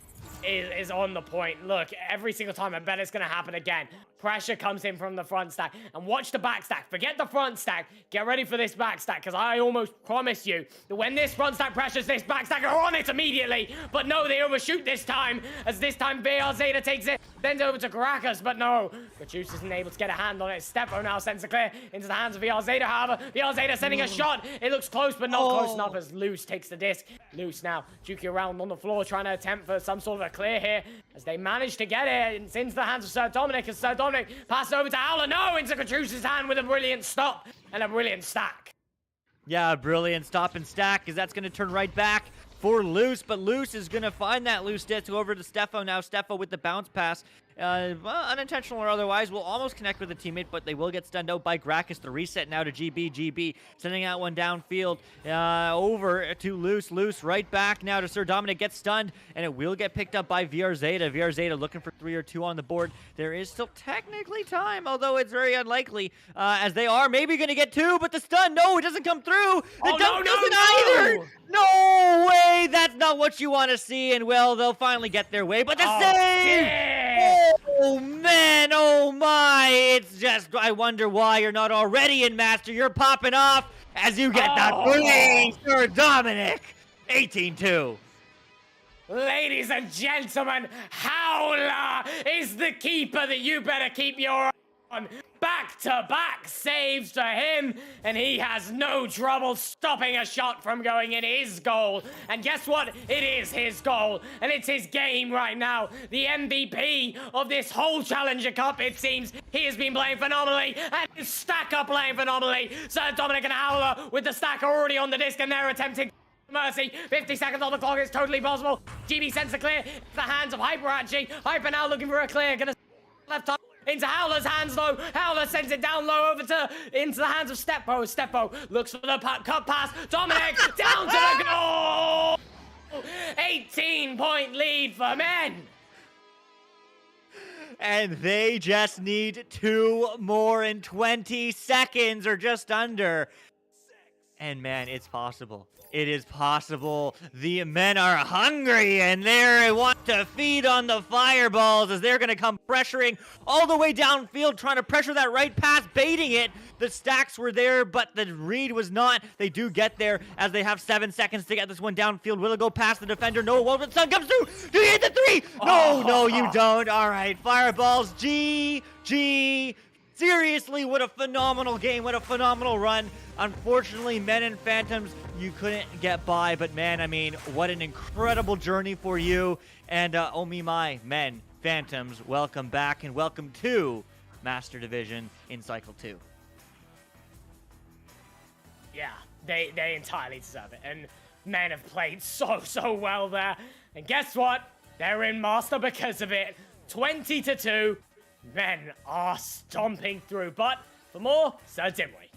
is on the point. Look, every single time I bet it's going to happen again. Pressure comes in from the front stack. And watch the back stack. Forget the front stack. Get ready for this back stack, because I almost promise you that when this front stack pressures this back stack, are on it immediately. But no, they overshoot this time, as this time VR Zeta takes it, bends over to Caracas, but no. Gracchus isn't able to get a hand on it. Steffo now sends the clear into the hands of VR Zeta, however. VR Zeta sending a shot. It looks close, but not close enough as Loose takes the disc. Loose now juking around on the floor, trying to attempt for some sort of a clear here, as they manage to get it. It's into the hands of Sir Dominic, as Sir Dominic passes over to Howler. No, into Gracchus' hand with a brilliant stop and a brilliant stack. Yeah, brilliant stop and stack, because that's going to turn right back for Loose, but Loose is going to find that Loose disc over to Steffo now. Steffo with the bounce pass. Well, unintentional or otherwise, will almost connect with a teammate, but they will get stunned out by Gracchus. The reset now to GB. GB sending out one downfield over to Loose. Loose right back now to Sir Dominic. Gets stunned, and it will get picked up by VR Zeta. VR Zeta looking for 3 or 2 on the board. There is still technically time, although it's very unlikely, as they are maybe going to get 2, but the stun, no, it doesn't come through. The dunk doesn't either. No way. That's not what you want to see, and well, they'll finally get their way, but the save! Yeah. Oh, man, oh, my. It's just, I wonder why you're not already in Master. You're popping off as you get that free, Sir Dominic. 18-2. Ladies and gentlemen, Howler is the keeper that you better keep your eye Back-to-back saves to him, and he has no trouble stopping a shot from going in his goal. And guess what? It is his goal, and it's his game right now. The MVP of this whole Challenger Cup, it seems. He has been playing phenomenally, and his stack are playing phenomenally. Sir Dominic and Howler with the stack already on the disc, and they're attempting mercy. 50 seconds on the clock is totally possible. GB sends the clear into the hands of Hyper actually. Hyper now looking for a clear. Gonna left time into Howler's hands though. Howler sends it down low into the hands of Steppo. Steppo looks for the cut pass. Dominic down to the goal. 18-point lead for men. And they just need 2 more in 20 seconds or just under. And man, it's possible. It is possible. The men are hungry and they want to feed on the fireballs as they're going to come pressuring all the way downfield, trying to pressure that right pass, baiting it. The stacks were there, but the read was not. They do get there as they have 7 seconds to get this one downfield. Will it go past the defender? No, Wolverton comes through. Do you hit the 3? No, you don't. All right, fireballs. GG. Seriously, what a phenomenal game. What a phenomenal run. Unfortunately, Men and Phantoms, you couldn't get by. But man, I mean, what an incredible journey for you. And oh me my, Men, Phantoms, welcome back and welcome to Master Division in Cycle 2. Yeah, they entirely deserve it. And Men have played so well there. And guess what? They're in Master because of it. 20-2. Men are stomping through. But for more, Sir Dimway.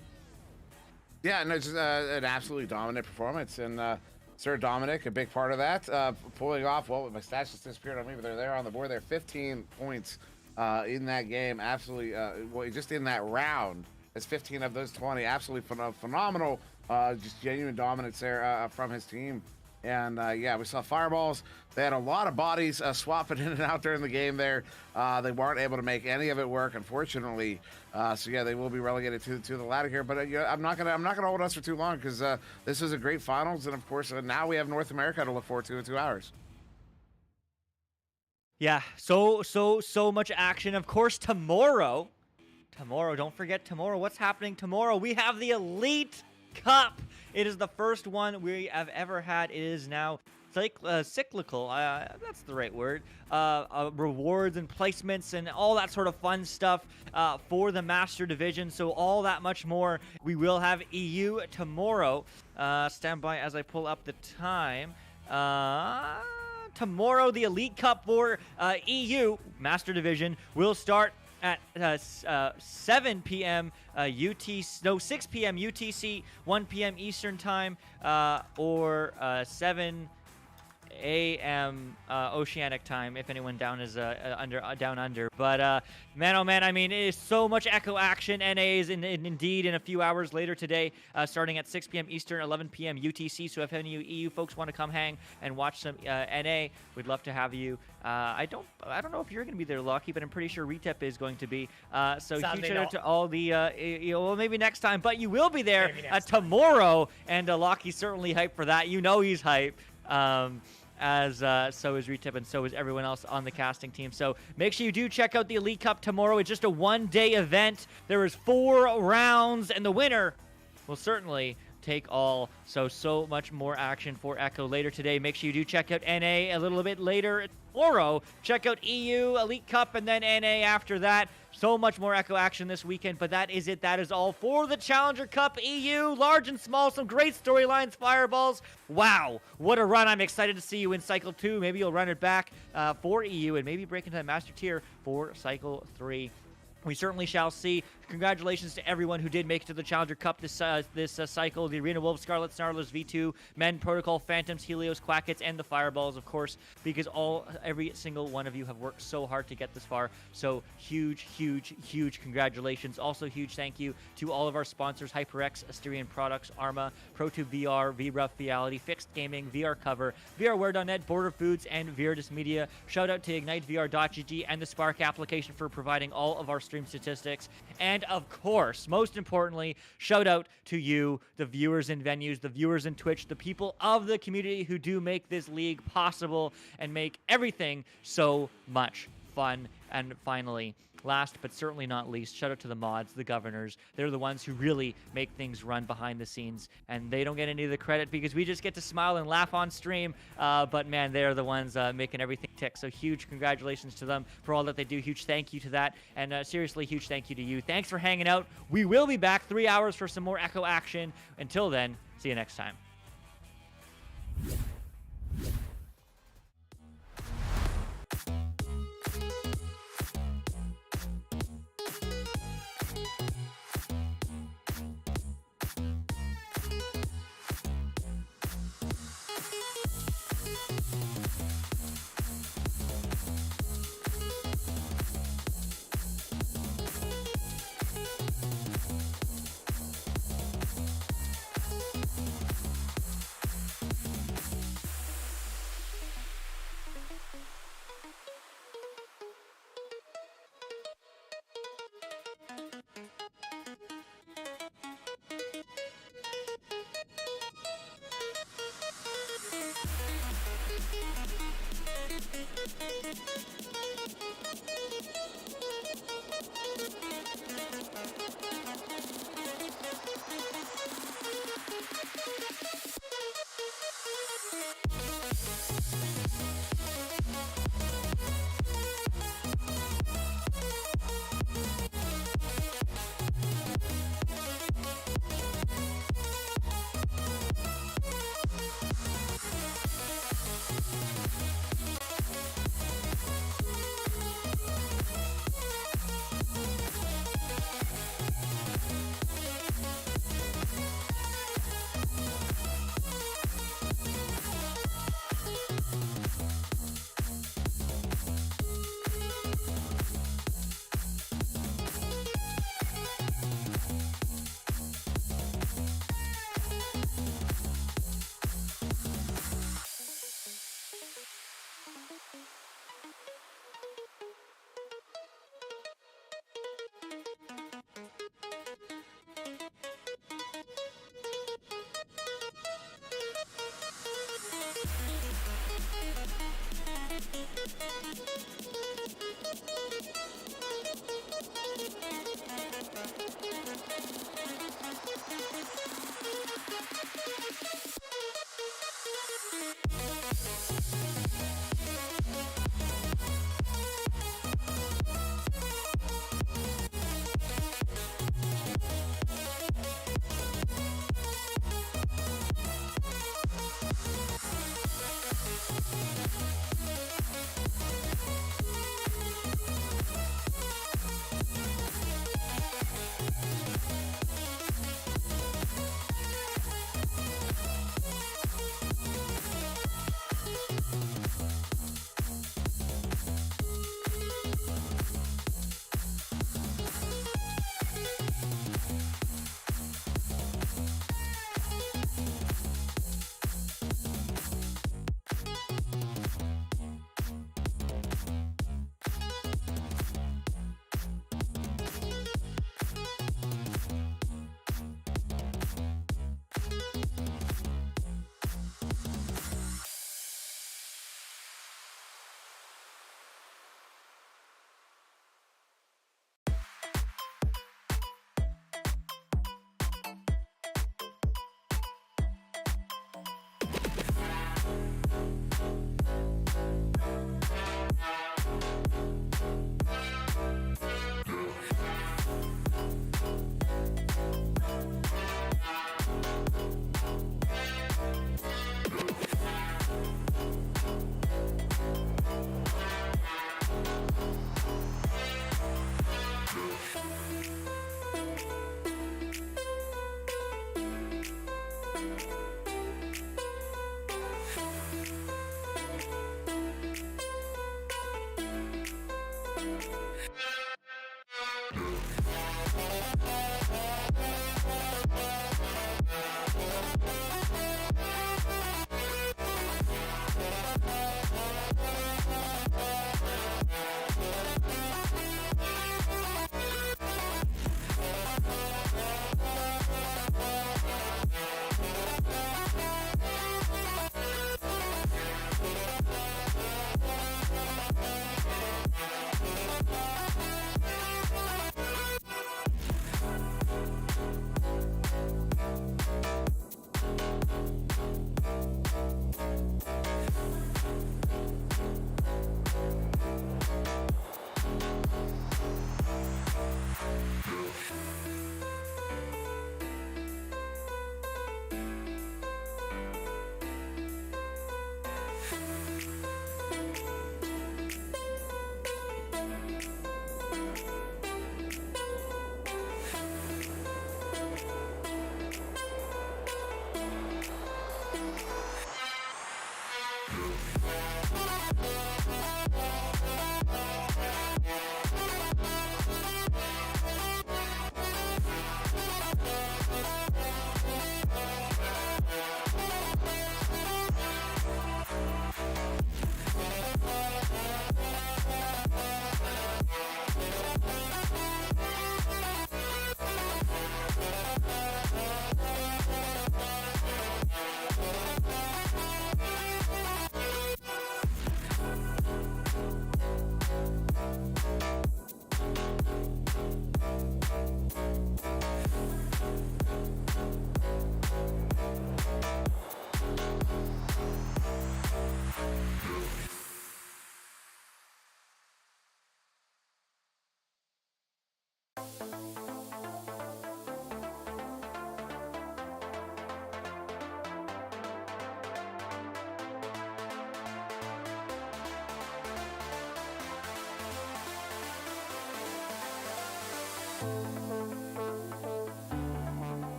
Yeah, no, just an absolutely dominant performance, and Sir Dominic, a big part of that, pulling off. Well, my stats just disappeared on me, but they're there on the board. They're 15 points in that game. Absolutely, well, just in that round, it's 15 of those 20. Absolutely phenomenal, just genuine dominance there from his team. And yeah, we saw fireballs. They had a lot of bodies swapping in and out during the game there. They weren't able to make any of it work, unfortunately. So yeah, they will be relegated to the ladder here. But yeah, I'm not gonna hold us for too long because this is a great finals, and of course now we have North America to look forward to in 2 hours. Yeah, so much action. Of course, tomorrow, don't forget tomorrow. What's happening tomorrow? We have the Elite Cup. It is the first one we have ever had. It is now cyclical. That's the right word. Rewards and placements and all that sort of fun stuff for the Master Division. So all that much more. We will have EU tomorrow. Stand by as I pull up the time. Tomorrow, the Elite Cup for EU Master Division will start at 7 p.m. 6 p.m. UTC, 1 p.m. Eastern Time, or 7 a.m. Oceanic Time, if anyone down is down under. But man, oh man, I mean, it is so much Echo action. NA is indeed in a few hours later today, starting at 6 p.m. Eastern, 11 p.m. UTC. So if any of you EU folks want to come hang and watch some NA, we'd love to have you. I don't know if you're going to be there, Lucky, but I'm pretty sure Retep is going to be. So huge shout out to all the, well, maybe next time, but you will be there tomorrow. And Locky's certainly hyped for that. You know he's hyped. As so is Retip and so is everyone else on the casting team. So make sure you do check out the Elite Cup tomorrow. It's just a one-day event. There is 4 rounds, and the winner will certainly take all. So much more action for Echo later today. Make sure you do check out NA a little bit later tomorrow. Check out EU, Elite Cup, and then NA after that. So much more Echo action this weekend, but that is it. That is all for the Challenger Cup EU. Large and small, some great storylines, fireballs. Wow, what a run. I'm excited to see you in Cycle 2. Maybe you'll run it back for EU and maybe break into the Master Tier for Cycle 3. We certainly shall see. Congratulations to everyone who did make it to the Challenger Cup this cycle. The Arena Wolves, Scarlet Snarlers, V2, Men, Protocol, Phantoms, Helios, Quackets, and the Fireballs, of course, because every single one of you have worked so hard to get this far. So huge congratulations. Also, huge thank you to all of our sponsors, HyperX, Asterion Products, Arma, ProTube VR, VRUF Reality, Fixed Gaming, VR Cover, VRWare.net, Border Foods, and Viridis Media. Shout out to IgniteVR.gg and the Spark application for providing all of our stream statistics. And of course, most importantly, shout out to you, the viewers in venues, the viewers in Twitch, the people of the community who do make this league possible and make everything so much fun. And finally, last but certainly not least, shout out to the mods, the governors. They're the ones who really make things run behind the scenes, and they don't get any of the credit because we just get to smile and laugh on stream. But man, they're the ones making everything tick. So huge congratulations to them for all that they do. Huge thank you to that. And seriously, huge thank you to you. Thanks for hanging out. We will be back 3 hours for some more Echo action. Until then, see you next time.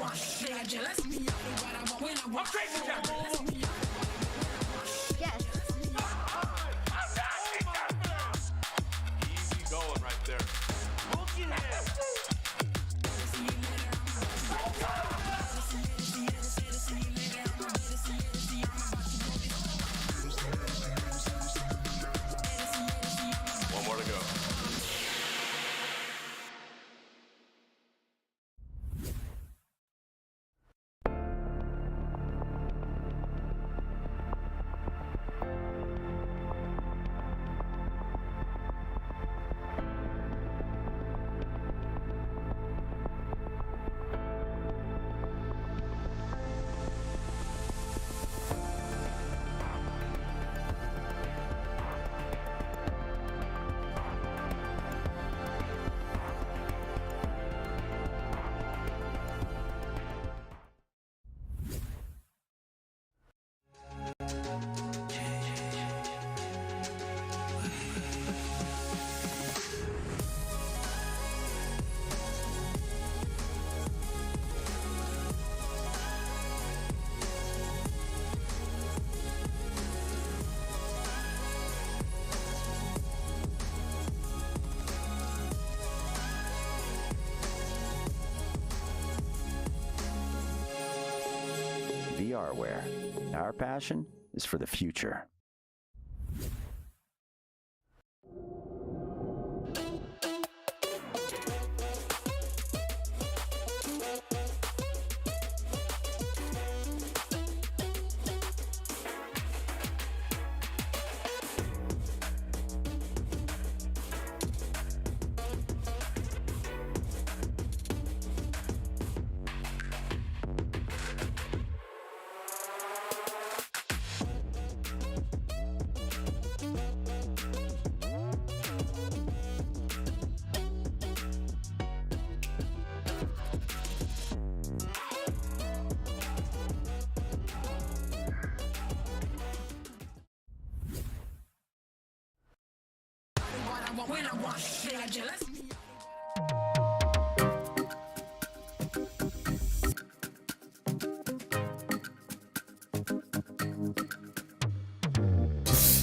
Yes. Easy going right there. One more to go. VRware. Our passion is for the future.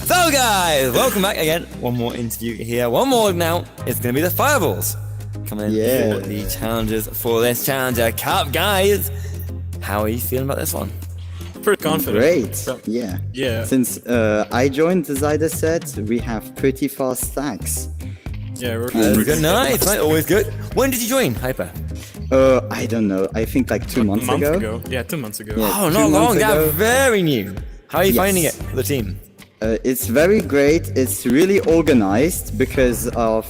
So guys, welcome back again. One more interview here. One more now. It's going to be the Fireballs coming in for the challengers for this Challenger Cup. Guys, how are you feeling about this one? Pretty confident. Great, yeah. Yeah. Since I joined the Zyder set, we have pretty fast stacks. Yeah, we're Good night. Always good. When did you join Hyper? I don't know. I think like 2 months a month ago. ago. Yeah, 2 months ago. Yeah. Oh, 2 not long. months ago. That's very new. How are you Yes. finding it for the team? It's very great. It's really organized because of,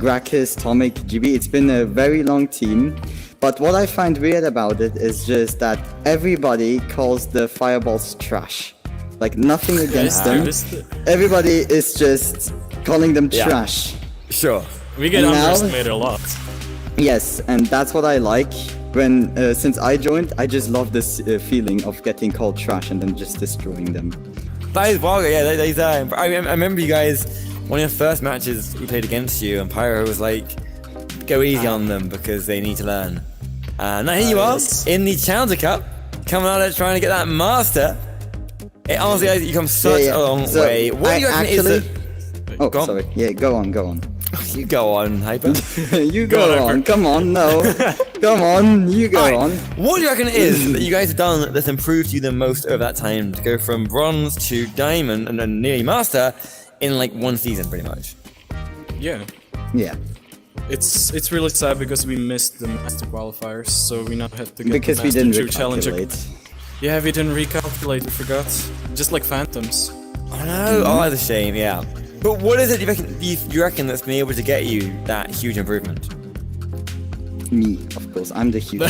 Gracchus, Tomic, GB. It's been a very long team. But what I find weird about it is just that everybody calls the Fireballs trash. Like, nothing against them. Everybody is just calling them trash. Sure. We get And now- underestimated a lot. Yes, and that's what I like. When since I joined, I just love this feeling of getting called trash and then just destroying them. That is wild. Yeah, I remember you guys, one of your first matches we played against you, and Pyro was like, go easy on them because they need to learn. Now here you are in the Challenger Cup, coming out there trying to get that master. It honestly, you come such a long way. What do you reckon is the... Oh, Go on. sorry. Yeah, go on. You go on, Hyper. You go on. Come on, no. Come on, you go on. What do you reckon it is that you guys have done that's improved you the most over that time to go from bronze to diamond and then nearly master in like one season, pretty much? Yeah. Yeah. It's really sad because we missed the master qualifiers, so we now have to get Because the we master didn't to Challenger. recalculate. Yeah, we didn't recalculate, we forgot. Just like Phantoms. Oh no, oh that's a shame, yeah. But what is it you reckon that's been able to get you that huge improvement? Me, of course. I'm the human.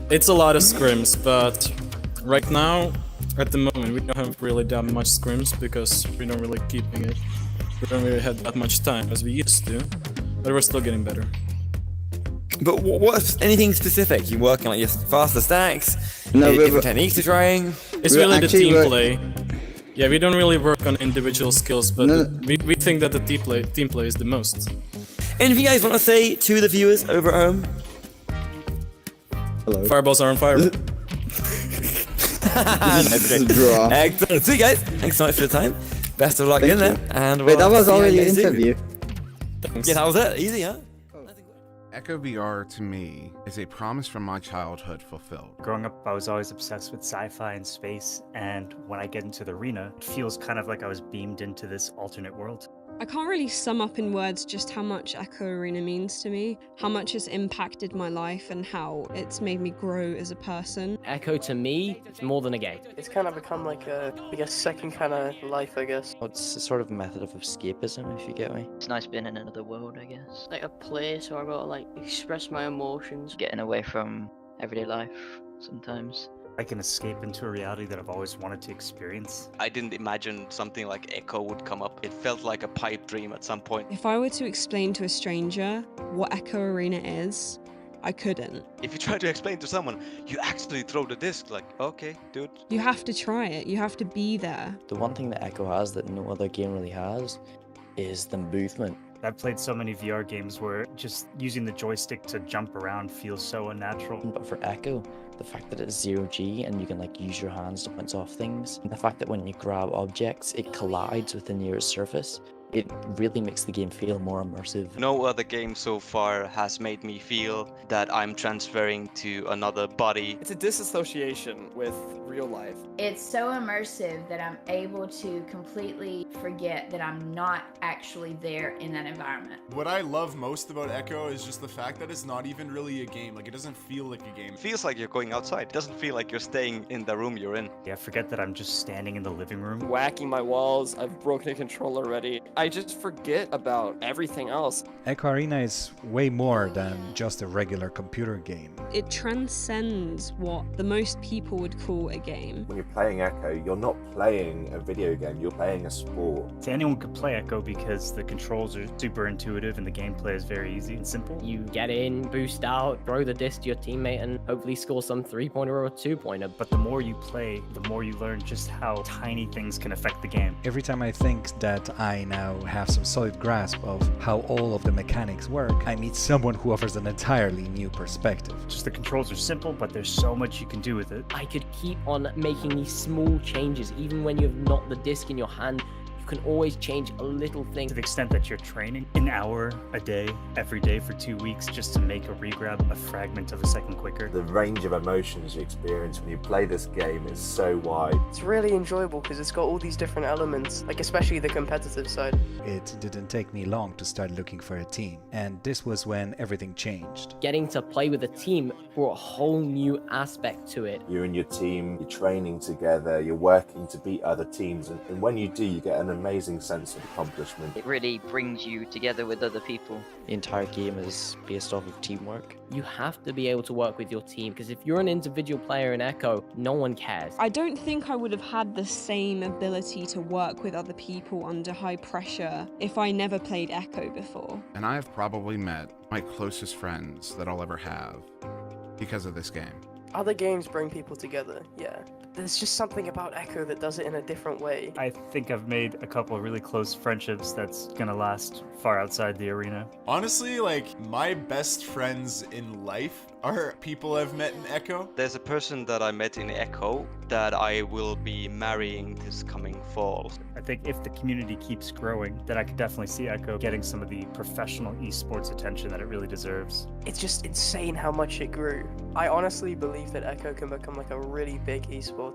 It's a lot of scrims, but right now, at the moment, we don't have really that much scrims because we don't really keeping it. We don't really have that much time as we used to, but we're still getting better. But what's anything specific? You working like your faster stacks? No, different techniques you're trying? It's We're really the actually team work- play. Yeah, we don't really work on individual skills, but No. we think that the team play is the most. Anything you guys want to say to the viewers over at home? Hello. Fireballs are on fire. Excellent. So, guys, thanks so much for the time. Best of luck in there. And Wait, that we'll was see you already an guys soon. interview. Yeah, that was it. Easy, huh? Echo VR to me is a promise from my childhood fulfilled. Growing up, I was always obsessed with sci-fi and space, and when I get into the arena, it feels kind of like I was beamed into this alternate world. I can't really sum up in words just how much Echo Arena means to me, how much it's impacted my life and how it's made me grow as a person. Echo to me, it's more than a game. It's kind of become like a, second kind of life, I guess. It's a sort of method of escapism, if you get me. It's nice being in another world, I guess. Like a place where I gotta like express my emotions. Getting away from everyday life sometimes. I can escape into a reality that I've always wanted to experience. I didn't imagine something like Echo would come up. It felt like a pipe dream at some point. If I were to explain to a stranger what Echo Arena is, I couldn't. If you try to explain to someone, you actually throw the disc like, okay, dude. You have to try it, you have to be there. The one thing that Echo has that no other game really has is the movement. I've played so many VR games where just using the joystick to jump around feels so unnatural. But for Echo, the fact that it's 0G and you can like use your hands to bounce off things, and the fact that when you grab objects, it collides with the nearest surface, it really makes the game feel more immersive. No other game so far has made me feel that I'm transferring to another body. It's a disassociation with real life. It's so immersive that I'm able to completely forget that I'm not actually there in that environment. What I love most about Echo is just the fact that it's not even really a game. Like, it doesn't feel like a game. It feels like you're going outside. It doesn't feel like you're staying in the room you're in. Yeah, forget that I'm just standing in the living room. Whacking my walls, I've broken a controller already. I just forget about everything else. Echo Arena is way more than just a regular computer game. It transcends what the most people would call a game. When you're playing Echo, you're not playing a video game, you're playing a sport. So anyone could play Echo because the controls are super intuitive and the gameplay is very easy and simple. You get in, boost out, throw the disc to your teammate, and hopefully score some 3-pointer or 2-pointer. But the more you play, the more you learn just how tiny things can affect the game. Every time I think that I now have some solid grasp of how all of the mechanics work, I meet someone who offers an entirely new perspective. Just the controls are simple, but there's so much you can do with it. I could keep on making these small changes, even when you have not the disc in your hand. You can always change a little thing. To the extent that you're training an hour a day, every day for 2 weeks just to make a regrab a fragment of a second quicker. The range of emotions you experience when you play this game is so wide. It's really enjoyable because it's got all these different elements, like especially the competitive side. It didn't take me long to start looking for a team, and this was when everything changed. Getting to play with a team brought a whole new aspect to it. You and your team, you're training together, you're working to beat other teams, and when you do, you get an amazing sense of accomplishment. It really brings you together with other people. The entire game is based off of teamwork. You have to be able to work with your team, because if you're an individual player in Echo, no one cares. I don't think I would have had the same ability to work with other people under high pressure if I never played Echo before. And I have probably met my closest friends that I'll ever have because of this game. Other games bring people together, yeah. There's just something about Echo that does it in a different way. I think I've made a couple of really close friendships that's gonna last far outside the arena. Honestly, like, my best friends in life are people I've met in Echo. There's a person that I met in Echo that I will be marrying this coming fall. I think if the community keeps growing, then I could definitely see Echo getting some of the professional esports attention that it really deserves. It's just insane how much it grew. I honestly believe that Echo can become like a really big esports.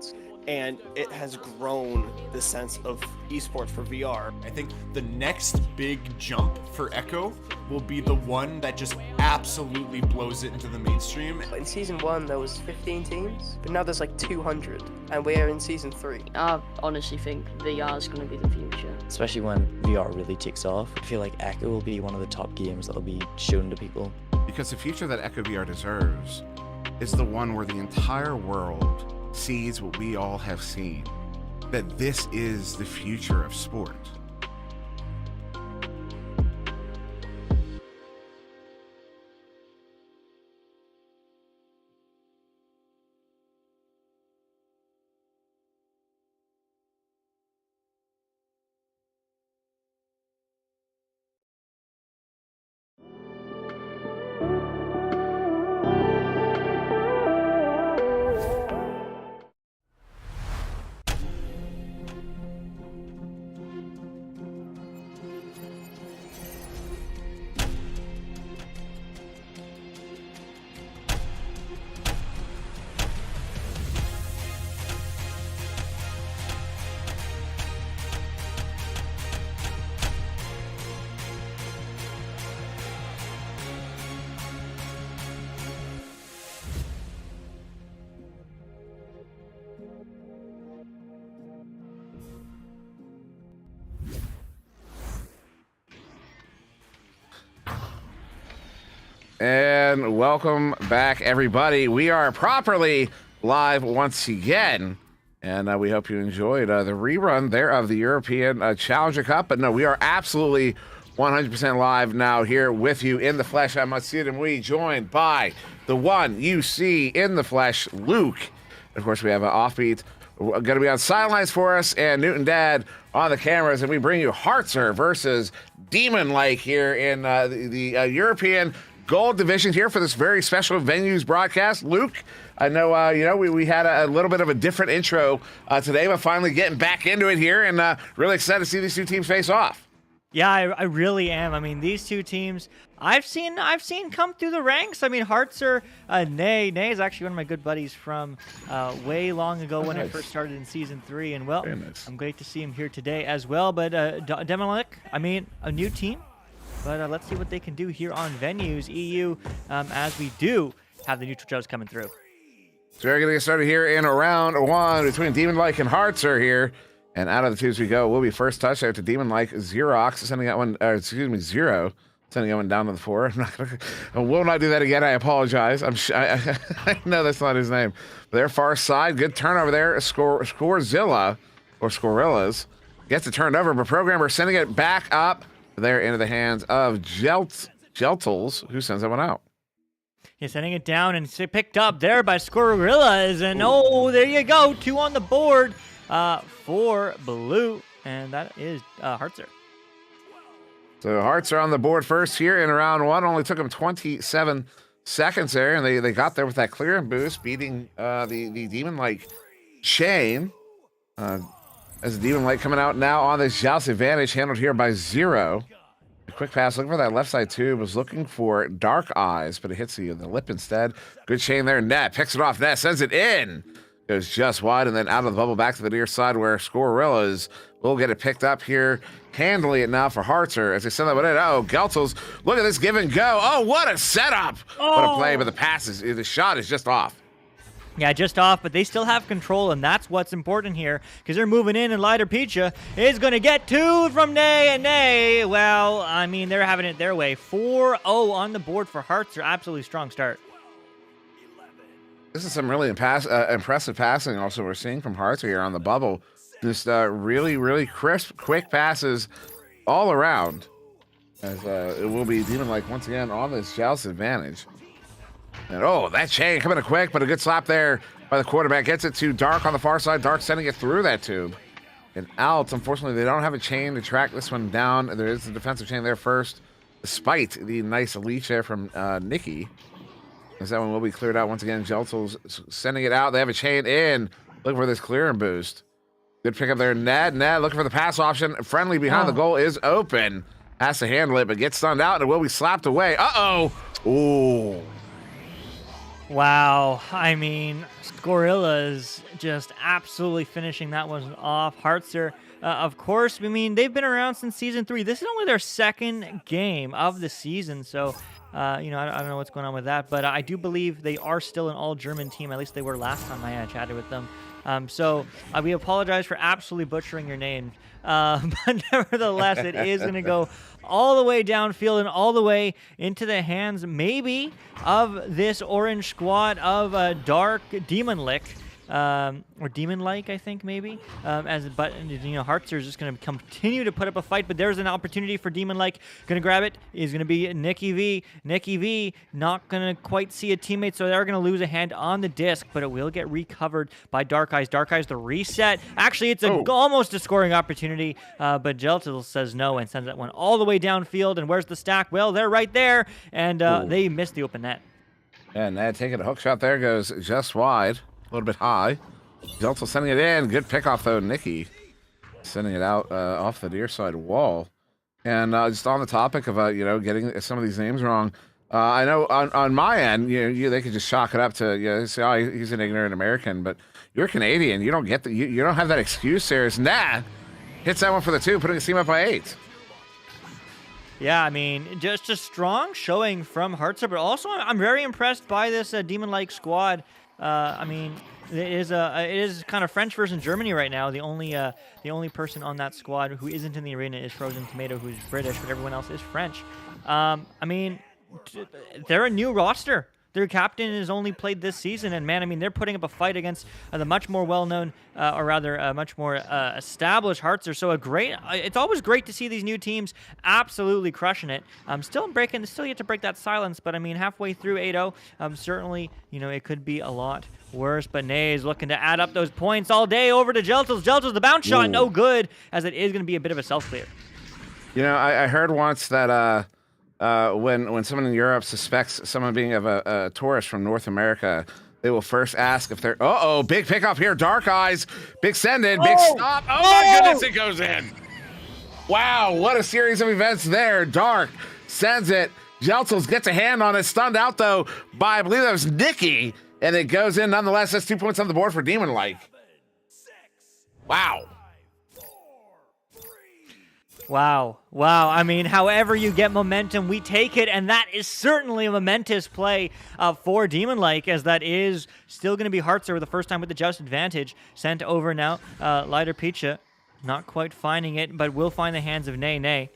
And it has grown the sense of esports for VR. I think the next big jump for Echo will be the one that just absolutely blows it into the mainstream. In season 1 there was 15 teams, but now there's like 200, and we're in season 3. I honestly think VR is going to be the future. Especially when VR really takes off. I feel like Echo will be one of the top games that will be shown to people. Because the future that Echo VR deserves is the one where the entire world sees what we all have seen, that this is the future of sport. And welcome back, everybody. We are properly live once again, and we hope you enjoyed the rerun there of the European Challenger Cup. But no, we are absolutely 100% live now here with you in the flesh. I'm Matsuda, and we joined by the one you see in the flesh, Luke. Of course, we have an offbeat going to be on sidelines for us, and Newton Dad on the cameras, and we bring you Hartzer versus Demon Lake here in the European Gold Division here for this very special venues broadcast. Luke, I know we had a little bit of a different intro today, but finally getting back into it here, and really excited to see these two teams face off. Yeah, I really am. I mean, these two teams I've seen come through the ranks. I mean, Hartzer, Nay is actually one of my good buddies from way long ago when I first started in Season 3, and well, I'm great to see him here today as well. But Demolic, I mean, a new team. But let's see what they can do here on Venues EU as we do have the neutral judges coming through. So we're going to get started here in round one between Demon Like and Hartzer here. And out of the twos we go. Will be first touch out to Demon Like. Xerox sending that one, Zero sending that one down to the floor. I will not do that again. I apologize. I know that's not his name. But their far side, good turnover there. Scorzilla, or Scorillas, gets it turned over, but Programmer sending it back up there into the hands of Jeltles, who sends that one out. He's sending it down and picked up there by Scorillas. And oh, there you go. 2 on the board for Blue. And that is Hartzer. So Hartzer on the board first here in round one. Only took him 27 seconds there, and they got there with that clear and boost, beating the Demon-like chain. As the Demon Light coming out now on this Joust advantage, handled here by Zero. A quick pass, looking for that left side tube, was looking for Dark Eyes, but it hits the lip instead. Good chain there, Net picks it off, Net sends it in. Goes just wide, and then out of the bubble back to the near side where Scorillas will get it picked up here. Handling it now for Hartzer as they send that one in. Oh, Geltels, look at this give and go. Oh, what a setup. What a play, but the shot is just off. Yeah, just off, but they still have control, and that's what's important here, because they're moving in, and Lighter Pizza is going to get 2 from Nay, and Nay, well, I mean, they're having it their way. 4-0 on the board for Hartzer. Absolutely strong start. This is some really impressive passing also we're seeing from Hartzer here on the bubble. Just really, really crisp, quick passes all around. As it will be Demon Like once again on this Joust advantage. And oh, that chain coming in quick, but a good slap there by the quarterback. Gets it to Dark on the far side. Dark sending it through that tube. And out, unfortunately, they don't have a chain to track this one down. There is the defensive chain there first, despite the nice leash there from Nikki. As that one will be cleared out once again. Jeltels sending it out. They have a chain in. Looking for this clear and boost. Good pick up there. Ned looking for the pass option. Friendly behind the goal is open. Has to handle it, but gets stunned out, and it will be slapped away. Uh-oh. Ooh. Wow, I mean, Scorillas just absolutely finishing that one off. Hartzer, of course, I mean, they've been around since Season 3. This is only their second game of the season, so, I don't know what's going on with that, but I do believe they are still an all-German team. At least they were last time I chatted with them. So we apologize for absolutely butchering your name, but nevertheless, it is going to go all the way downfield and all the way into the hands, maybe, of this orange squad of Dark Demon Lick. Or Demon-like, I think, maybe. But Hartzer is just going to continue to put up a fight, but there's an opportunity for Demon-like. Going to grab it is going to be Nikki V. Nikki V not going to quite see a teammate, so they're going to lose a hand on the disc, but it will get recovered by Dark Eyes. Dark Eyes, the reset. Actually, it's almost a scoring opportunity, but Jeltil says no and sends that one all the way downfield. And where's the stack? Well, they're right there, and they missed the open net. And Ned taking a hook shot there, goes just wide. A little bit high. Jeltzel sending it in. Good pickoff, though. Nikki sending it out off the near side wall. And just on the topic of, getting some of these names wrong, I know on my end, they could just chalk it up to, say, oh, he's an ignorant American, but you're Canadian. You don't get you don't have that excuse there. It's hits that one for the 2, putting his team up by 8. Yeah, I mean, just a strong showing from Hartzer, but also I'm very impressed by this Demon-like squad. I mean, it is kind of French versus Germany right now. The only person on that squad who isn't in the arena is Frozen Tomato, who's British, but everyone else is French. I mean, they're a new roster. Their captain has only played this season, and man, I mean, they're putting up a fight against the much more well-known, or rather, much more established Hartzer. So it's always great to see these new teams absolutely crushing it. Still yet to break that silence, but I mean, halfway through 8-0, certainly, it could be a lot worse. But Nay is looking to add up those points all day over to Jeltels. Jeltels, the bounce shot, no good, as it is going to be a bit of a self-clear. I heard once that when someone in Europe suspects someone being of a tourist from North America, they will first ask if they're, big pickoff here, Dark Eyes, big send in, big stop. Oh my goodness, it goes in. Wow, what a series of events there. Dark sends it. Jeltels gets a hand on it, stunned out though by, I believe that was Nikki, and it goes in nonetheless. That's 2 points on the board for Demon Like. Wow. Wow. I mean, however you get momentum, we take it, and that is certainly a momentous play for Demon Like, as that is still going to be Hartzer for the first time with the just advantage. Sent over now. Lighter Pizza, not quite finding it, but will find the hands of Nay.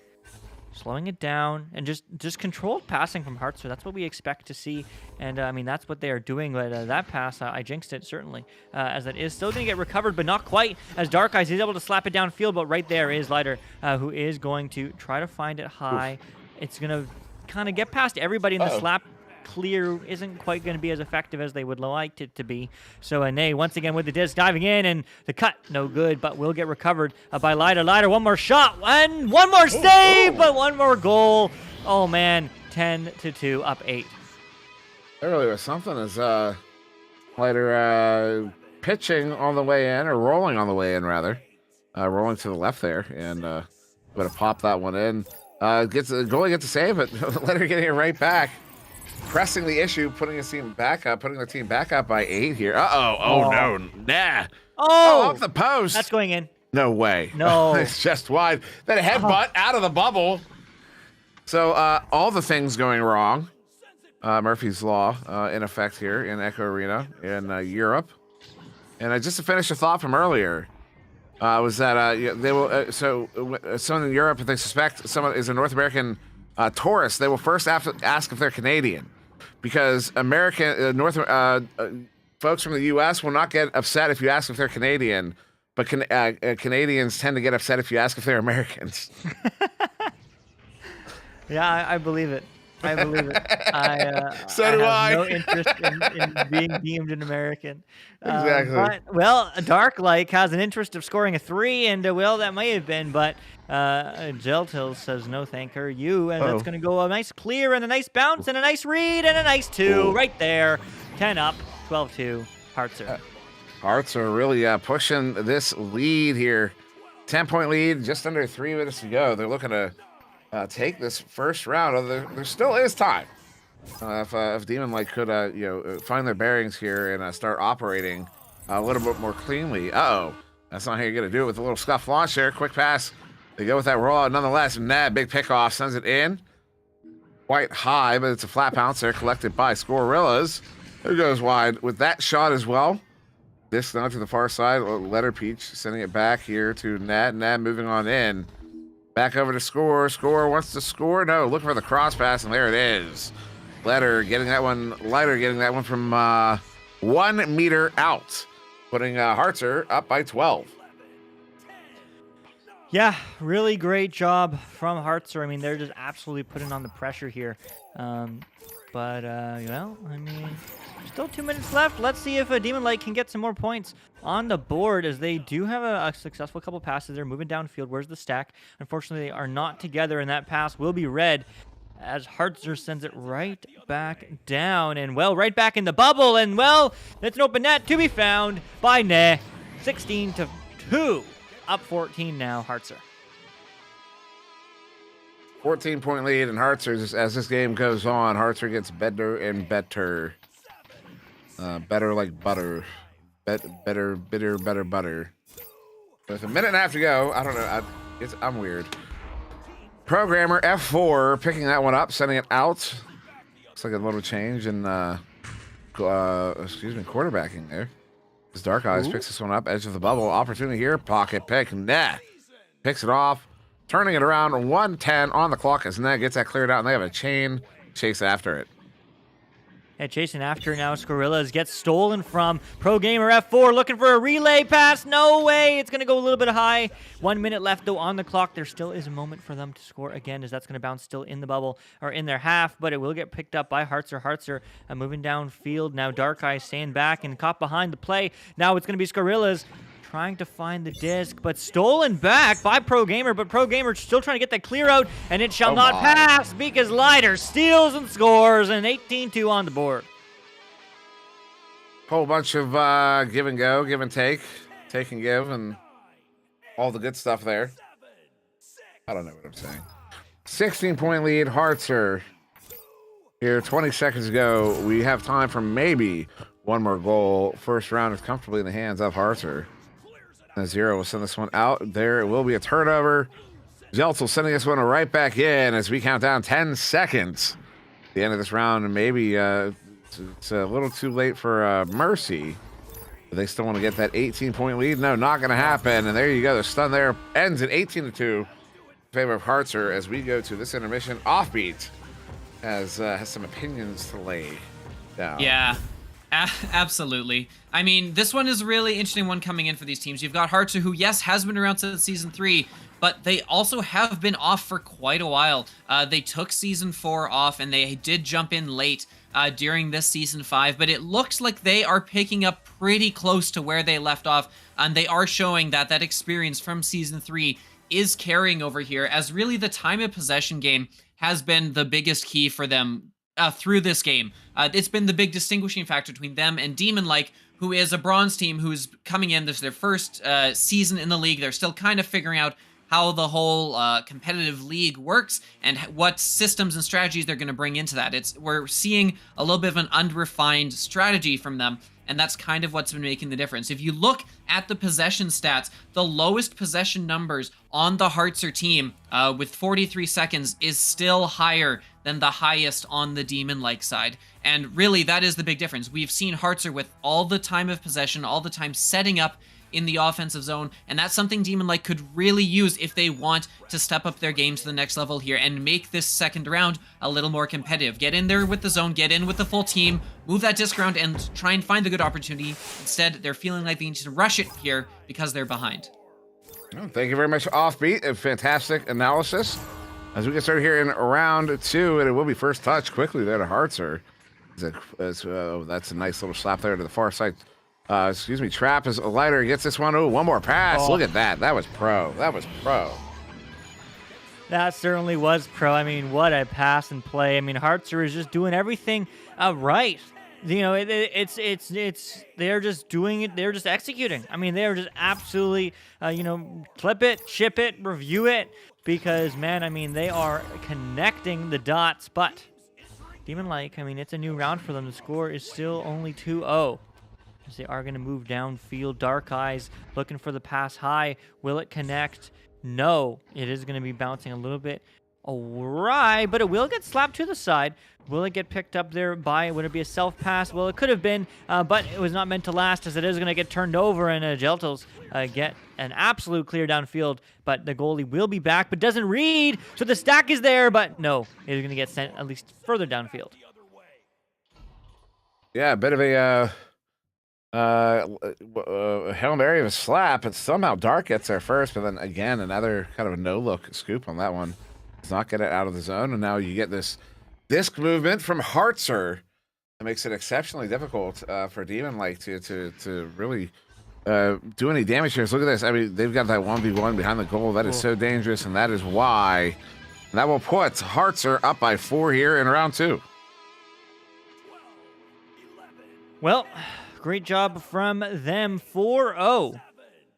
Slowing it down, and just controlled passing from Hartzer. That's what we expect to see, and I mean, that's what they are doing. But that pass, I jinxed it, certainly, as that is still going to get recovered, but not quite, as Dark Eyes is able to slap it downfield, but right there is Lighter, who is going to try to find it high. Oof. It's going to kind of get past everybody in the slap. Clear isn't quite going to be as effective as they would like it to be. So Nay once again with the disc diving in, and the cut no good, but will get recovered by Lighter. Lighter, one more shot, one more save, but one more goal. Oh man, 10-2, up 8. There really was something as Lighter pitching on the way in, or rolling on the way in rather, rolling to the left there, and going to pop that one in. Goalie gets a save it. Lighter getting it right back. Pressing the issue, putting the team back up by 8 here. Oh no, nah. Off the post. That's going in. No way. No. It's just wide. Then a headbutt out of the bubble. So all the things going wrong. Murphy's Law in effect here in Echo Arena in Europe. And just to finish a thought from earlier, was that they will. So someone in Europe, if they suspect someone is a North American tourist, they will first have to ask if they're Canadian, because American folks from the U.S. will not get upset if you ask if they're Canadian, but Canadians tend to get upset if you ask if they're Americans. Yeah, I believe it. I believe it. So do I. No interest in being deemed an American. Exactly. Well, Dark Like has an interest of scoring a 3, and well, that may have been, but Jeltil says no, thank her, you, and that's going to go a nice clear and a nice bounce and a nice read and a nice 2 right there. 10 up, 12-2, Hartzer. Hartzer really pushing this lead here. 10-point lead, just under 3 minutes to go. They're looking to take this first round. There still is time. If Demon Like could find their bearings here and start operating a little bit more cleanly. That's not how you're gonna do it with a little scuff launch there. Quick pass. They go with that rollout nonetheless. Nah, big pickoff sends it in. Quite high, but it's a flat bounce there collected by Scorillas. There goes wide with that shot as well. This now to the far side. Letter Peach sending it back here to Nad. Nad moving on in. Back over to Score. Score wants to score. No, looking for the cross pass, and there it is. Letter getting that one. Lighter getting that one from 1 meter out, putting Hartzer up by 12. Yeah, really great job from Hartzer. I mean, they're just absolutely putting on the pressure here. But I mean, still 2 minutes left. Let's see if Demon Like can get some more points on the board, as they do have a successful couple passes. They're moving downfield. Where's the stack? Unfortunately, they are not together, and that pass will be red as Hartzer sends it right back down, and well, right back in the bubble, and well, it's an open net to be found by Ne. 16-2, up 14 now, Hartzer. 14-point lead, and Hartzer, as this game goes on, Hartzer gets better and better. Better like butter. Better, bitter, better butter. With a minute and a half to go, I don't know. I'm weird. Programmer F4 picking that one up, sending it out. Looks like a little change in quarterbacking there. As Dark Eyes picks this one up, edge of the bubble. Opportunity here, pocket pick. Nah. Picks it off, turning it around. 1:10 on the clock as Ned gets that cleared out, and they have a chain chase after it. Yeah, chasing after now. Scorillas gets stolen from Pro Gamer F4, looking for a relay pass. No way. It's going to go a little bit high. 1 minute left, though, on the clock. There still is a moment for them to score again, as that's going to bounce still in the bubble, or in their half, but it will get picked up by Hartzer. Hartzer moving downfield. Now Dark Eye staying back and caught behind the play. Now it's going to be Scorillas trying to find the disc, but stolen back by Pro Gamer, but Pro Gamer still trying to get that clear out, and it shall not pass because Lighter steals and scores, and 18-2 on the board. Whole bunch of give and go, give and take and give, and all the good stuff there. I don't know what I'm saying. 16-point lead, Hartzer. Here, 20 seconds ago, we have time for maybe one more goal. First round is comfortably in the hands of Hartzer. Zero will send this one out. There will be a turnover. Zeltzel sending this one right back in as we count down 10 seconds. At the end of this round, and maybe it's a little too late for Mercy. But they still want to get that 18-point lead. No, not going to happen. And there you go. The stun there ends at 18-2 in favor of Hartzer as we go to this intermission. Offbeat has some opinions to lay down. Yeah. Absolutely. I mean, this one is a really interesting one coming in for these teams. You've got Hartzer, who, yes, has been around since Season 3, but they also have been off for quite a while. They took Season 4 off, and they did jump in late during this Season 5, but it looks like they are picking up pretty close to where they left off, and they are showing that that experience from Season 3 is carrying over here, as really the time of possession game has been the biggest key for them through this game. It's been the big distinguishing factor between them and Demon Like, who is a bronze team who's coming in. This is their first season in the league. They're still kind of figuring out how the whole competitive league works and what systems and strategies they're going to bring into that. We're seeing a little bit of an unrefined strategy from them, and that's kind of what's been making the difference. If you look at the possession stats, the lowest possession numbers on the Hartzer team with 43 seconds is still higher than the highest on the Demon-like side. And really, that is the big difference. We've seen Hartzer with all the time of possession, all the time setting up in the offensive zone, and that's something Demon-like could really use if they want to step up their game to the next level here and make this second round a little more competitive. Get in there with the zone, get in with the full team, move that disc around, and try and find the good opportunity. Instead, they're feeling like they need to rush it here because they're behind. Oh, thank you very much, Offbeat. A fantastic analysis. As we get started here in round 2, and it will be first touch quickly there to Hartzer. That's a nice little slap there to the far side. Trap as Lighter gets this one. Oh, one more pass. Oh. Look at that. That was pro. That was pro. That certainly was pro. I mean, what a pass and play. I mean, Hartzer is just doing everything right. You know, they're just doing it. They're just executing. I mean, they're just absolutely, clip it, ship it, review it, because, man, I mean, they are connecting the dots. But Demon-like, I mean, it's a new round for them. The score is still only 2-0. As they are going to move downfield. Dark Eyes looking for the pass high. Will it connect? No. It is going to be bouncing a little bit awry, but it will get slapped to the side. Will it get picked up there by, would it be a self-pass? Well, it could have been, but it was not meant to last, as it is going to get turned over, and Jeltals get an absolute clear downfield, but the goalie will be back, but doesn't read, so the stack is there, but no, it is going to get sent at least further downfield. Yeah, a bit of a Hail Mary of a slap, but somehow Dark gets there first, but then again, another kind of a no-look scoop on that one. Does not get it out of the zone, and now you get this disc movement from Hartzer that makes it exceptionally difficult for Demon-like to really do any damage here. So look at this. I mean, they've got that 1v1 behind the goal. That is so dangerous, and that is why. And that will put Hartzer up by 4 here in round 2. Well, great job from them. 4-0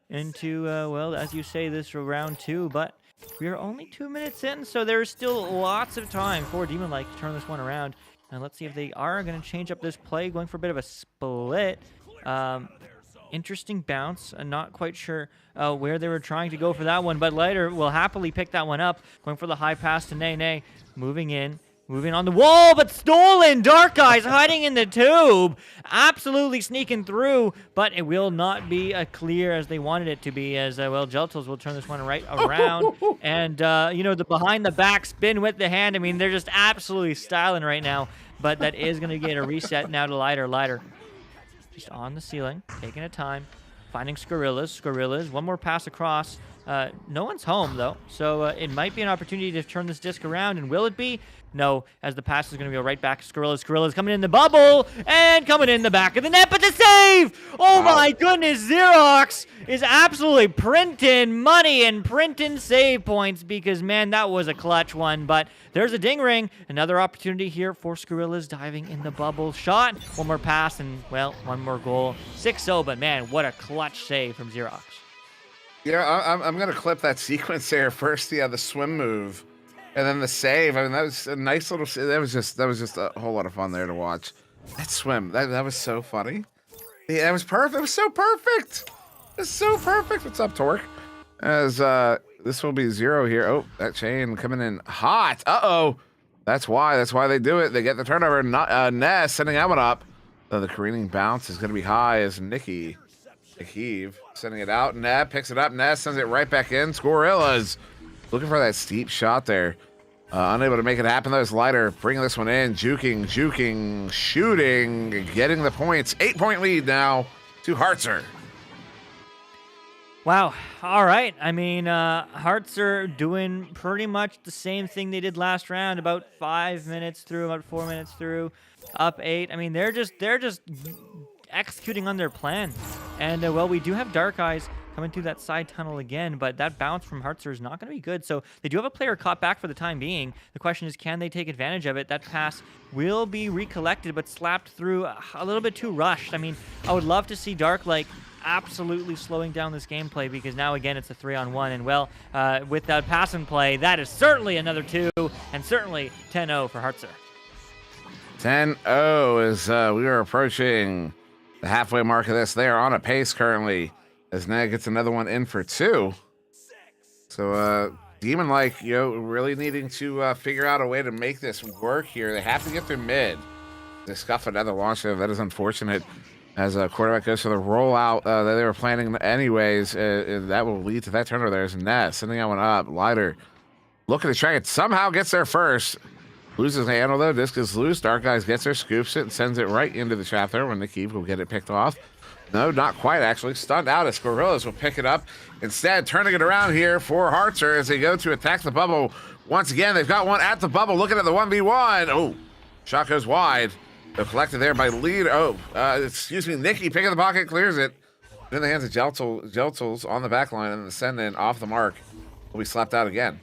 into, well, as you say, this round 2, but we are only 2 minutes in, so there's still lots of time for Demon-like to turn this one around. And let's see if they are going to change up this play, going for a bit of a split. Interesting bounce. I'm not quite sure where they were trying to go for that one, but Lighter will happily pick that one up, going for the high pass to Nene, moving in. Moving on the wall, but stolen! Dark Eyes hiding in the tube! Absolutely sneaking through, but it will not be a clear as they wanted it to be, as, well, Jeltals will turn this one right around. And, you know, the behind-the-back spin with the hand, I mean, they're just absolutely styling right now, but that is going to get a reset now to Lighter. Just on the ceiling, taking a time, finding Skorillas, one more pass across. No one's home, though, so it might be an opportunity to turn this disc around, and will it be? No, as the pass is going to go right back to Skorillas coming in the bubble, and coming in the back of the net, but the save! Oh my goodness, Xerox is absolutely printing money and printing save points, because, man, that was a clutch one, but there's a ding ring. Another opportunity here for Skorillas diving in the bubble. Shot, one more pass, and, well, one more goal. 6-0, but, man, what a clutch save from Xerox. Yeah, I'm gonna clip that sequence there first. Yeah, the swim move, and then the save. I mean, that was a nice little. That was just a whole lot of fun there to watch. That swim, that was so funny. Yeah, that was perfect. It was so perfect. It's so perfect. What's up, Torque? As this will be 0 here. Oh, that chain coming in hot. Uh-oh. That's why they do it. They get the turnover. Ness sending that one up. The careening bounce is going to be high as Nikki heave, sending it out. Neb picks it up. Ness sends it right back in. Skorillas looking for that steep shot there. Unable to make it happen. That was Lighter bringing this one in. Juking, shooting, getting the points. 8-point lead now to Hartzer. Wow. All right. I mean, Hartzer doing pretty much the same thing they did last round. About 5 minutes through, about 4 minutes through, up 8. I mean, they're just executing on their plan. And, well, we do have Dark Eyes coming through that side tunnel again, but that bounce from Hartzer is not going to be good. So they do have a player caught back for the time being. The question is, can they take advantage of it? That pass will be recollected, but slapped through a little bit too rushed. I mean, I would love to see Dark, like, absolutely slowing down this gameplay, because now, again, it's a 3-on-1. And, well, with that pass and play, that is certainly another 2, and certainly 10-0 for Hartzer. 10-0 as we are approaching the halfway mark of this. They are on a pace currently as Ned gets another one in for 2. So Demon, like, you know, really needing to figure out a way to make this work here. They have to get through mid. They scuff another launch there. That is unfortunate as a quarterback goes for the rollout that they were planning anyways. That will lead to that turnover. There's Ness sending that one up. Lighter looking to try it. Somehow gets there first. Loses the handle, though. Disc is loose. Dark Eyes gets there, scoops it, and sends it right into the trap there when Nikki will get it picked off. No, not quite, actually. Stunned out as Skorillas will pick it up. Instead, turning it around here for Hartzer as they go to attack the bubble. Once again, they've got one at the bubble, looking at the 1v1. Oh, shot goes wide. They're collected there by lead. Oh, excuse me, Nikki picking the pocket, clears it. In the hands of Jeltals on the back line, and the send in off the mark will be slapped out again.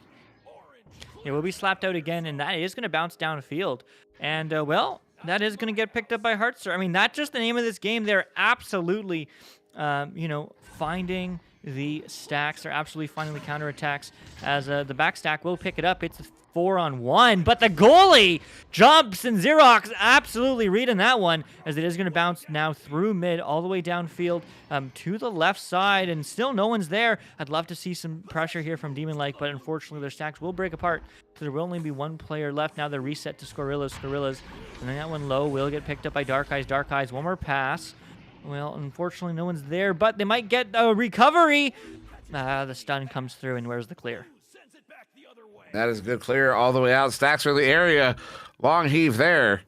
It will be slapped out again, and that is going to bounce downfield. And, well, that is going to get picked up by Hartzer. I mean, that's just the name of this game. They're absolutely, you know, finding the stacks. They're absolutely finding the counterattacks as the back stack will pick it up. It's a 4-on-1, but the goalie jumps, and Xerox absolutely reading that one as it is going to bounce now through mid all the way downfield to the left side, and still no one's there. I'd love to see some pressure here from Demon Like, but unfortunately their stacks will break apart, so there will only be one player left. Now they're reset to Skorillas, and then that one low will get picked up by Dark Eyes, one more pass. Well, unfortunately no one's there, but they might get a recovery. The stun comes through, and where's the clear? That is a good clear all the way out. Stacks for the area. Long heave there.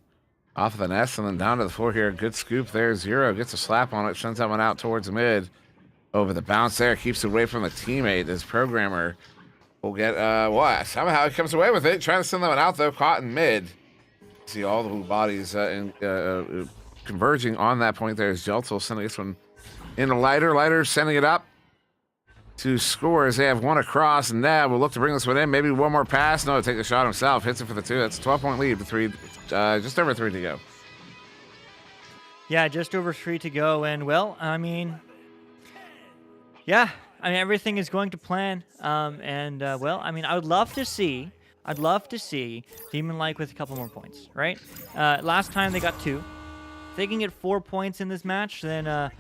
Off of the nest and then down to the floor here. Good scoop there. 0 gets a slap on it. Sends that one out towards mid. Over the bounce there. Keeps it away from the teammate. This programmer will get, what? Somehow he comes away with it. Trying to send that one out, though. Caught in mid. See all the bodies converging on that point there. Is Jeltzel sending this one in a Lighter sending it up to score as they have one across, and Nab will look to bring this one in. Maybe one more pass. No, take the shot himself. Hits it for the 2. That's a 12-point lead. Just over 3 to go. Yeah, just over 3 to go. And, well, I mean, yeah, I mean, everything is going to plan. Well, I mean, I'd love to see Demon Like with a couple more points, right? Last time they got 2. If they can get 4 points in this match, then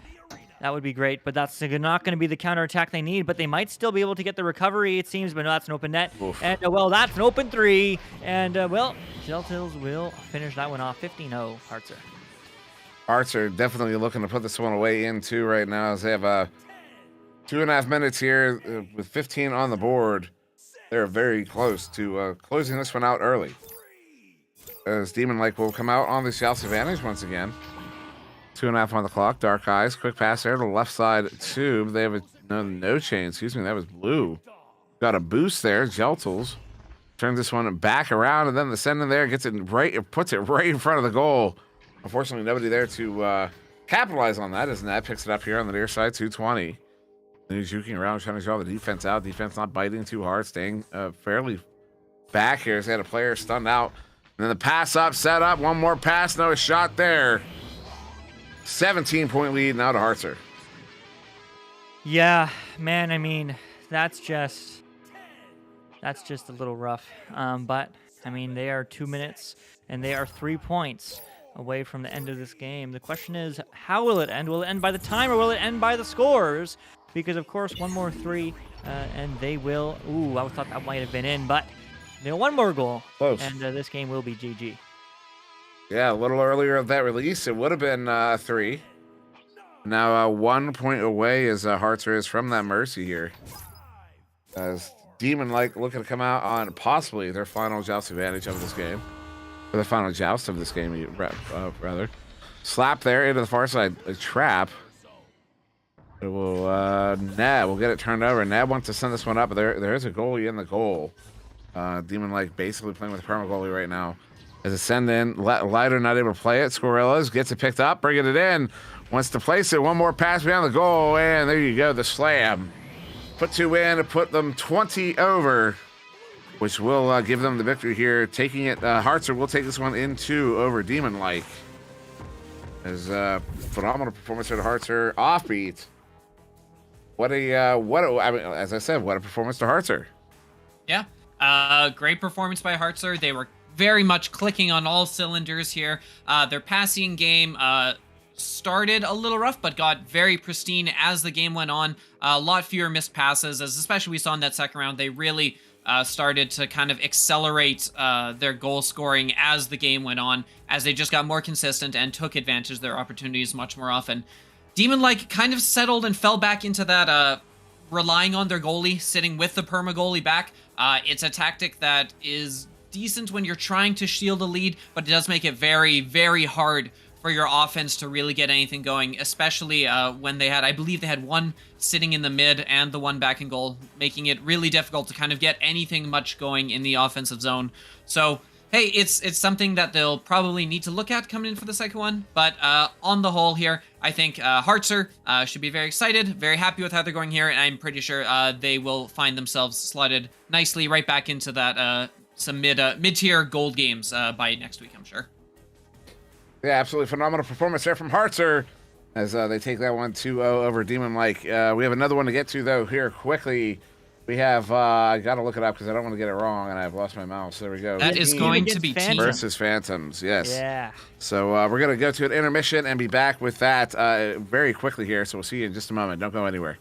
That would be great, but that's not going to be the counterattack they need, but they might still be able to get the recovery, it seems, but no, that's an open net. Oof. And, well, that's an open 3, and, well, Geltils will finish that one off 15-0, Hartzer. Hartzer definitely looking to put this one away in two right now as they have 2.5 minutes here with 15 on the board. They're very close to closing this one out early. As Demon Lake will come out on the South's advantage once again. 2.5 on the clock. Dark Eyes. Quick pass there to the left side tube. They have no chain. Excuse me. That was blue. Got a boost there. Geltils turns this one back around, and then the send in there gets it right, puts it right in front of the goal. Unfortunately, nobody there to capitalize on that as Nat picks it up here on the near side. 220. And he's juking around trying to draw the defense out. Defense not biting too hard, staying fairly back here as they had a player stunned out. And then the pass up, set up, one more pass, no shot there. 17-point lead now to Hartzer. Yeah, man, I mean, that's just a little rough. But, I mean, they are 2 minutes, and they are 3 points away from the end of this game. The question is, how will it end? Will it end by the time, or will it end by the scores? Because, of course, one more 3, and they will... Ooh, I thought that might have been in, but one more goal, close, and this game will be GG. Yeah, a little earlier of that release, it would have been 3. Now 1 point away as Hartzer is from that mercy here. As Demon Lake looking to come out on possibly their final joust advantage of this game. Or the final joust of this game, rather. Slap there into the far side, a trap. It will, Nab will get it turned over. Nab wants to send this one up, but there is a goalie in the goal. Demon Lake basically playing with a perma goalie right now. As a send in, Lighter not able to play it. Squirrellas gets it picked up, bringing it in. Wants to place it. One more pass beyond the goal, and there you go, the slam. Put 2 in to put them 20 over, which will give them the victory here. Taking it, Hartzer will take this one in 2 over Demon Lake. As phenomenal performance at Hartzer, offbeat. I mean, as I said, what a performance to Hartzer. Yeah, great performance by Hartzer. They were very much clicking on all cylinders here. Their passing game started a little rough, but got very pristine as the game went on. A lot fewer missed passes, as especially we saw in that second round. They really started to kind of accelerate their goal scoring as the game went on, as they just got more consistent and took advantage of their opportunities much more often. Demon Lake kind of settled and fell back into that relying on their goalie, sitting with the perma goalie back. It's a tactic that is decent when you're trying to shield a lead, but it does make it very, very hard for your offense to really get anything going, especially when they had, I believe they had one sitting in the mid and the one back in goal, making it really difficult to kind of get anything much going in the offensive zone. So, hey, it's something that they'll probably need to look at coming in for the second one, but on the whole here, I think Hartzer should be very excited, very happy with how they're going here, and I'm pretty sure they will find themselves slotted nicely right back into that some mid-tier gold games by next week, I'm sure. Yeah, absolutely phenomenal performance there from Hartzer as they take that one 2-0 over Demon Lake. We have another one to get to, though, here quickly. We have, I got to look it up because I don't want to get it wrong, and I've lost my mouse. There we go. That is going to be Team versus Phantoms, yes. Yeah. So we're going to go to an intermission and be back with that very quickly here. So we'll see you in just a moment. Don't go anywhere.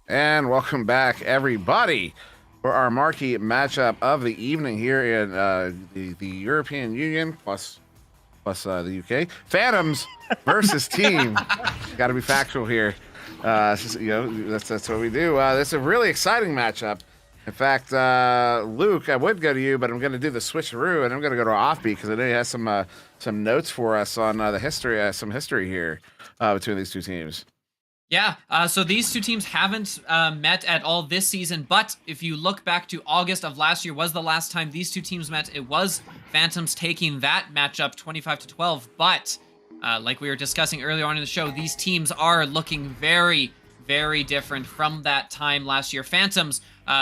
And welcome back, everybody, for our marquee matchup of the evening here in the European Union plus the UK. Phantoms versus Team. Got to be factual here. That's what we do. This is a really exciting matchup. In fact, Luke, I would go to you, but I'm going to do the switcheroo, and I'm going to go to Offbeat because I know he has some notes for us on the history, some history here between these two teams. Yeah, so these two teams haven't met at all this season, but if you look back to August of last year was the last time these two teams met. It was Phantoms taking that matchup 25-12, but like we were discussing earlier on in the show, these teams are looking very, very different from that time last year. Phantoms,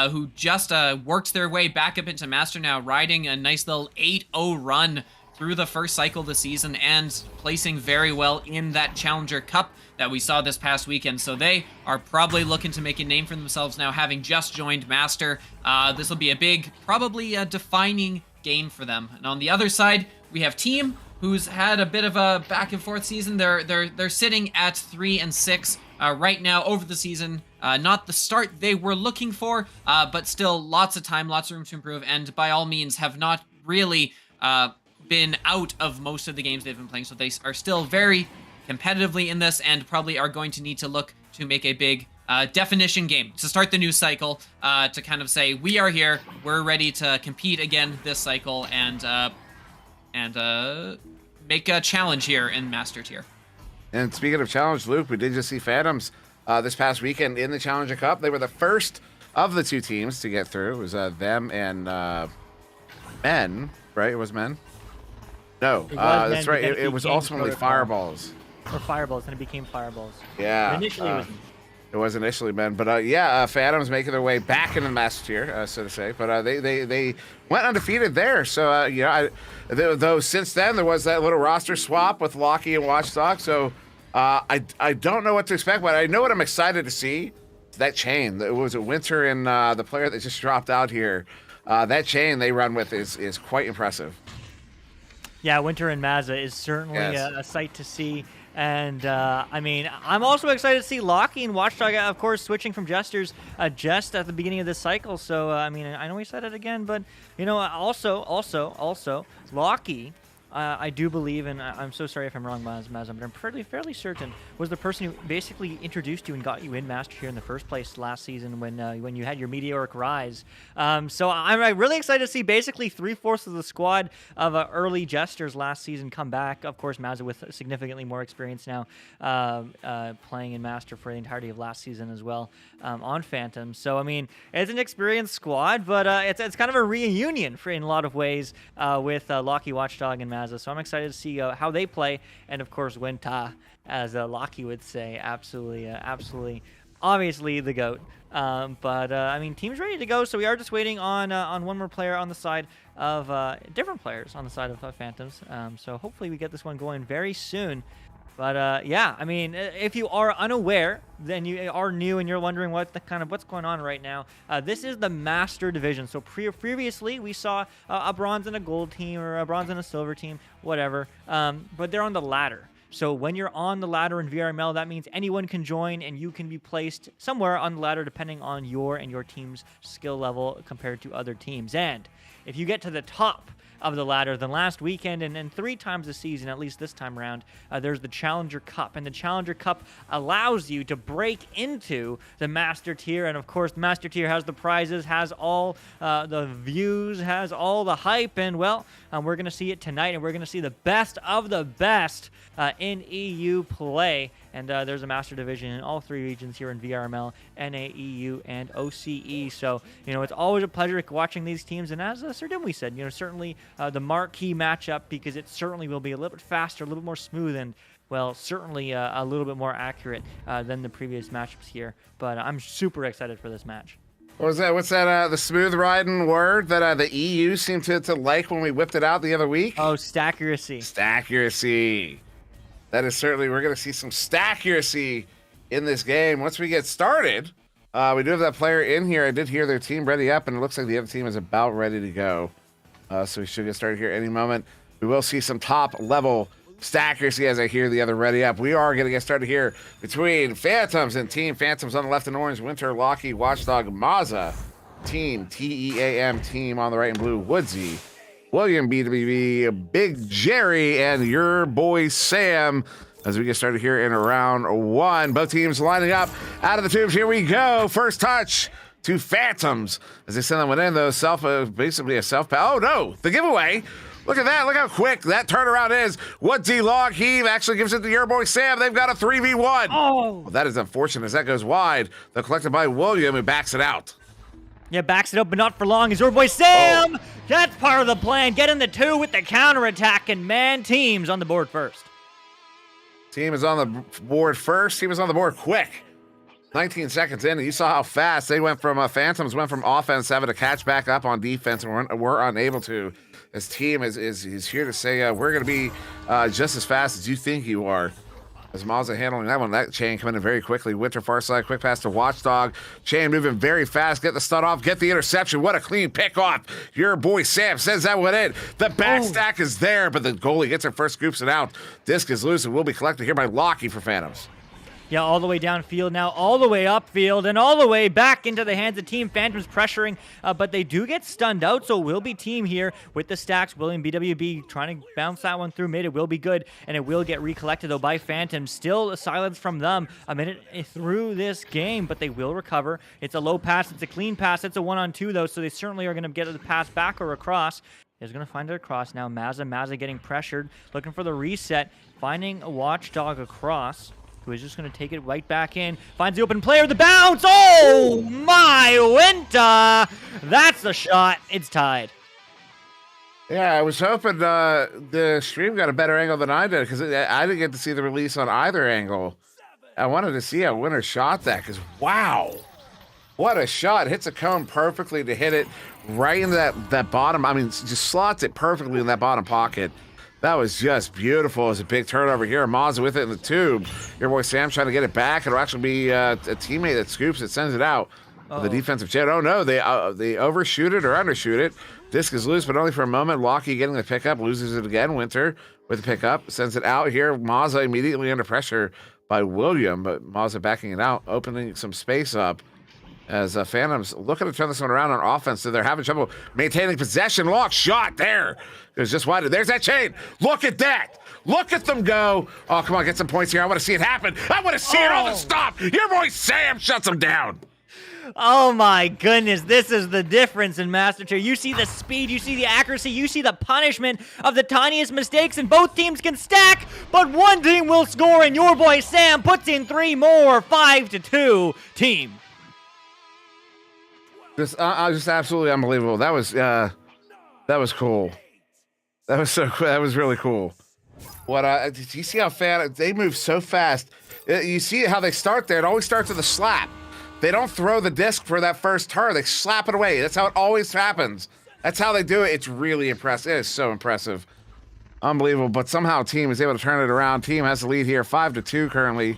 who just worked their way back up into Master now, riding a nice little 8-0 run through the first cycle of the season and placing very well in that Challenger Cup that we saw this past weekend. So they are probably looking to make a name for themselves now, having just joined Master. This will be a big, probably a defining game for them. And on the other side, we have Team, who's had a bit of a back and forth season. They're sitting at 3-6 right now over the season. Not the start they were looking for, but still lots of time, lots of room to improve, and by all means have not really been out of most of the games they've been playing. So they are still very competitively in this and probably are going to need to look to make a big definition game to start the new cycle, to kind of say, we are here, we're ready to compete again this cycle and make a challenge here in Master Tier. And speaking of challenge, Luke, we did just see Phantoms this past weekend in the Challenger Cup. They were the first of the two teams to get through. It was them and Men. right? It was men. No, It was that's men, right. but then It was became ultimately protocol. fireballs. Or fireballs, and it became fireballs. Yeah. But initially, it was initially men, but Phantoms making their way back into the Master Tier, so to say. But they went undefeated there. So though since then there was that little roster swap with Locky and Watchdog. So I don't know what to expect, but I know what I'm excited to see. That chain. It was Winter and the player that just dropped out here. That chain they run with is quite impressive. Yeah, Winter and Mazza is certainly a sight to see. And, I mean, I'm also excited to see Locky and Watchdog, of course, switching from Jesters just at the beginning of this cycle. So, I mean, I know we said it again, but, you know, also, Locky, I do believe, and I'm so sorry if I'm wrong, Mazza, but I'm fairly certain, was the person who basically introduced you and got you in Master Tier in the first place last season when you had your meteoric rise. So I'm really excited to see basically 3/4 of the squad of early Jesters last season come back. Of course, Mazza with significantly more experience now, playing in Master for the entirety of last season as well on Phantom. So I mean, it's an experienced squad, but it's kind of a reunion in a lot of ways with Locky, Watchdog, and Mazza. So I'm excited to see how they play, and of course Winta, as Locky would say, absolutely, obviously the GOAT. But I mean, team's ready to go, so we are just waiting on one more player on the side of different players on the side of Phantoms. So hopefully we get this one going very soon. But yeah, I mean, if you are unaware, then you are new and you're wondering what's going on right now. This is the Master Division. So previously we saw a bronze and a gold team, or a bronze and a silver team, whatever. But they're on the ladder. So when you're on the ladder in VRML, that means anyone can join and you can be placed somewhere on the ladder depending on your and your team's skill level compared to other teams. And if you get to the top of the ladder, then last weekend and 3 times this season, at least this time around, there's the Challenger Cup, and the Challenger Cup allows you to break into the Master Tier. And of course, the Master Tier has the prizes, has all the views, has all the hype, and well, we're gonna see it tonight, and we're gonna see the best of the best in EU play. And there's a Master Division in all 3 regions here in VRML, NA, EU, and OCE. So, you know, it's always a pleasure watching these teams. And as Sir Dimwee said, you know, certainly the marquee matchup, because it certainly will be a little bit faster, a little bit more smooth, and, well, certainly a little bit more accurate than the previous matchups here. But I'm super excited for this match. What was that? What's that? The smooth riding word that the EU seemed to like when we whipped it out the other week? Oh, staccuracy. Staccuracy. That is certainly, we're going to see some staccuracy in this game. Once we get started, we do have that player in here. I did hear their team ready up, and it looks like the other team is about ready to go. So we should get started here any moment. We will see some top-level staccuracy as I hear the other ready up. We are going to get started here between Phantoms and Team Phantoms on the left in orange, Winter, Locky, Watchdog, Mazza, Team TEAM, Team on the right in blue, Woodsy, William BWB, Big Jerry, and your boy Sam as we get started here in round 1. Both teams lining up out of the tubes. Here we go. First touch to Phantoms as they send that one in, though. Basically a self pass. Oh no, the giveaway. Look at that. Look how quick that turnaround is. Woodsy Log Heave actually gives it to your boy Sam. They've got a 3v1. Oh, well, that is unfortunate as that goes wide. The collected by William, who backs it out. Yeah, backs it up, but not for long. Is your boy Sam. That's part of the plan. Get in the 2 with the counterattack, and man, team's on the board first. Team is on the board first. He was on the board quick. 19 seconds in, and you saw how fast they went from Phantoms went from offense having to catch back up on defense, and we're unable to. This team is here to say we're going to be just as fast as you think you are. As Mazza handling that one, that chain coming in very quickly. Winter far side, quick pass to Watchdog. Chain moving very fast. Get the stun off, get the interception. What a clean pick off. Your boy Sam sends that one in. The back stack is there, but the goalie gets it first, scoops it out. Disc is loose and will be collected here by Locky for Phantoms. Yeah, all the way downfield now, all the way upfield, and all the way back into the hands of Team Phantoms pressuring, but they do get stunned out, so it will be team here with the stacks. William BWB trying to bounce that one through mid. It will be good, and it will get recollected, though, by Phantoms. Still a silence from them a minute through this game, but they will recover. It's a low pass. It's a clean pass. It's a 1-on-2, though, so they certainly are going to get the pass back or across. Is going to find it across now. Mazza getting pressured, looking for the reset, finding a Watchdog across, who is just going to take it right back in. Finds the open player, the bounce! Oh, my Winter! That's the shot. It's tied. Yeah, I was hoping the stream got a better angle than I did because I didn't get to see the release on either angle. I wanted to see how Winter shot that because wow, what a shot! Hits a cone perfectly to hit it right in that bottom. I mean, just slots it perfectly in that bottom pocket. That was just beautiful. It's a big turnover here. Mazza with it in the tube. Your boy Sam's trying to get it back. It'll actually be a teammate that scoops it, sends it out. The defensive jet. Oh no, they overshoot it or undershoot it. Disc is loose, but only for a moment. Locky getting the pickup, loses it again. Winter with the pickup, sends it out here. Mazza immediately under pressure by William, but Mazza backing it out, opening some space up as Phantoms looking to turn this one around on offense. So they're having trouble maintaining possession. Lock shot there. It was just wide. There's that chain. Look at that. Look at them go. Oh, come on, get some points here. I want to see it happen. I want to see it all to stop. Your boy Sam shuts them down. Oh my goodness, this is the difference in Master Tier. You see the speed, you see the accuracy, you see the punishment of the tiniest mistakes, and both teams can stack, but one team will score, and your boy Sam puts in 3 more, 5-2 team. Just absolutely unbelievable. That was cool. That was so cool. That was really cool. Did you see how fast they move so fast? You see how they start there. It always starts with a slap. They don't throw the disc for that first turn. They slap it away. That's how it always happens. That's how they do it. It's really impressive. It is so impressive. Unbelievable. But somehow team is able to turn it around. Team has the lead here, 5-2 currently.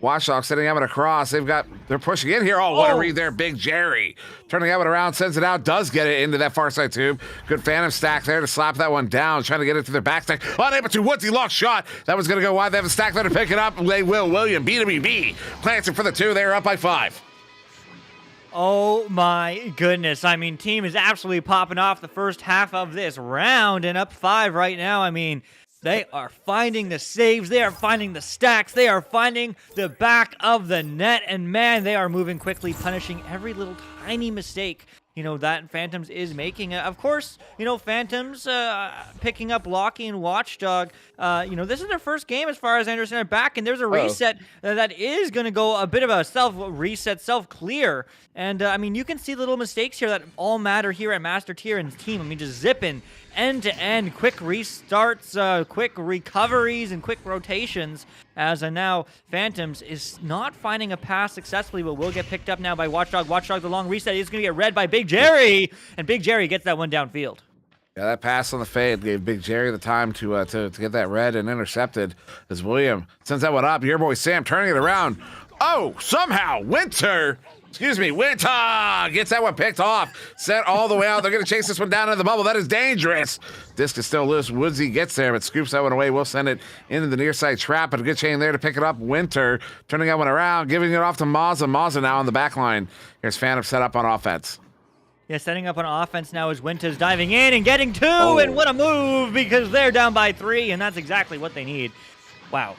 Watchdog setting Evan across. They're pushing in here. Oh, what a read there. Big Jerry. Turning Evan around, sends it out, does get it into that far side tube. Good Phantom stack there to slap that one down. Trying to get it to their back stack. Unable to. Woodsy lock shot. That was going to go wide. They have a stack there to pick it up. They will. William, B2BB. Plants it for the 2. They're up by 5. Oh my goodness. I mean, team is absolutely popping off the first half of this round and up 5 right now. I mean, they are finding the saves. They are finding the stacks. They are finding the back of the net. And man, they are moving quickly, punishing every little tiny mistake, that Phantoms is making. Of course, Phantoms picking up Locky and Watchdog. This is their first game as far as I understand it back, and there's a reset that is going to go a bit of a self-reset, self-clear. And, you can see little mistakes here that all matter here at Master Tier and team. Just zipping end-to-end, quick restarts, quick recoveries, and quick rotations. As now, Phantoms is not finding a pass successfully, but will get picked up now by Watchdog. Watchdog, the long reset is going to get read by Big Jerry, and Big Jerry gets that one downfield. Yeah, that pass on the fade gave Big Jerry the time to get that read and intercepted as William sends that one up. Your boy Sam turning it around. Oh, somehow Winter gets that one picked off. Set all the way out. They're going to chase this one down into the bubble. That is dangerous. Disc is still loose. Woodsy gets there, but scoops that one away. We'll send it into the near side trap, but a good chain there to pick it up. Winter turning that one around, giving it off to Mazza. Mazza now on the back line. Here's Phantom set up on offense. Yeah, setting up on offense now is Winter's diving in and getting 2, and what a move, because they're down by 3, and that's exactly what they need. Wow.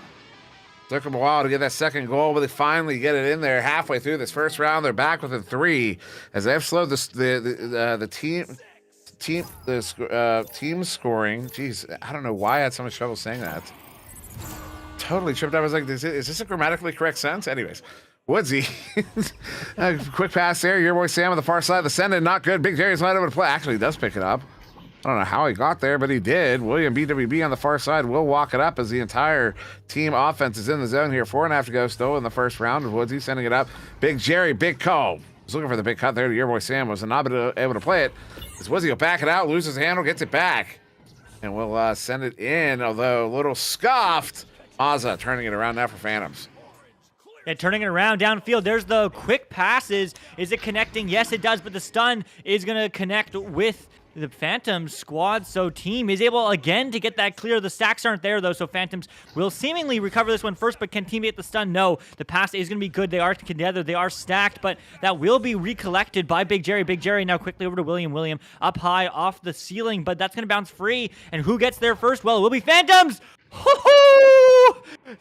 Took them a while to get that second goal, but they finally get it in there halfway through this first round. They're back within 3 as they have slowed the team scoring. Jeez, I don't know why I had so much trouble saying that. Totally tripped. I was like, is this a grammatically correct sentence? Anyways, Woodsy, quick pass there. Your boy Sam on the far side. The send in, not good. Big Jerry's not able to play. Actually, he does pick it up. I don't know how he got there, but he did. William BWB on the far side will walk it up as the entire team offense is in the zone here. 4.5 to go still in the first round. Woodsy sending it up. Big Jerry, big call. Was looking for the big cut there to your boy Sam. Was not able to play it. As Woodsy will back it out, loses the handle, gets it back. And we'll send it in, although a little scuffed. Mazza turning it around now for Phantoms. Yeah, turning it around downfield. There's the quick passes. Is it connecting? Yes, it does, but the stun is going to connect with the Phantoms squad, so team is able again to get that clear. The stacks aren't there though, so Phantoms will seemingly recover this one first, but can team get the stun? No. The pass is going to be good. They are together. They are stacked, but that will be recollected by Big Jerry. Big Jerry now quickly over to William. William up high off the ceiling, but that's going to bounce free. And who gets there first? Well, it will be Phantoms!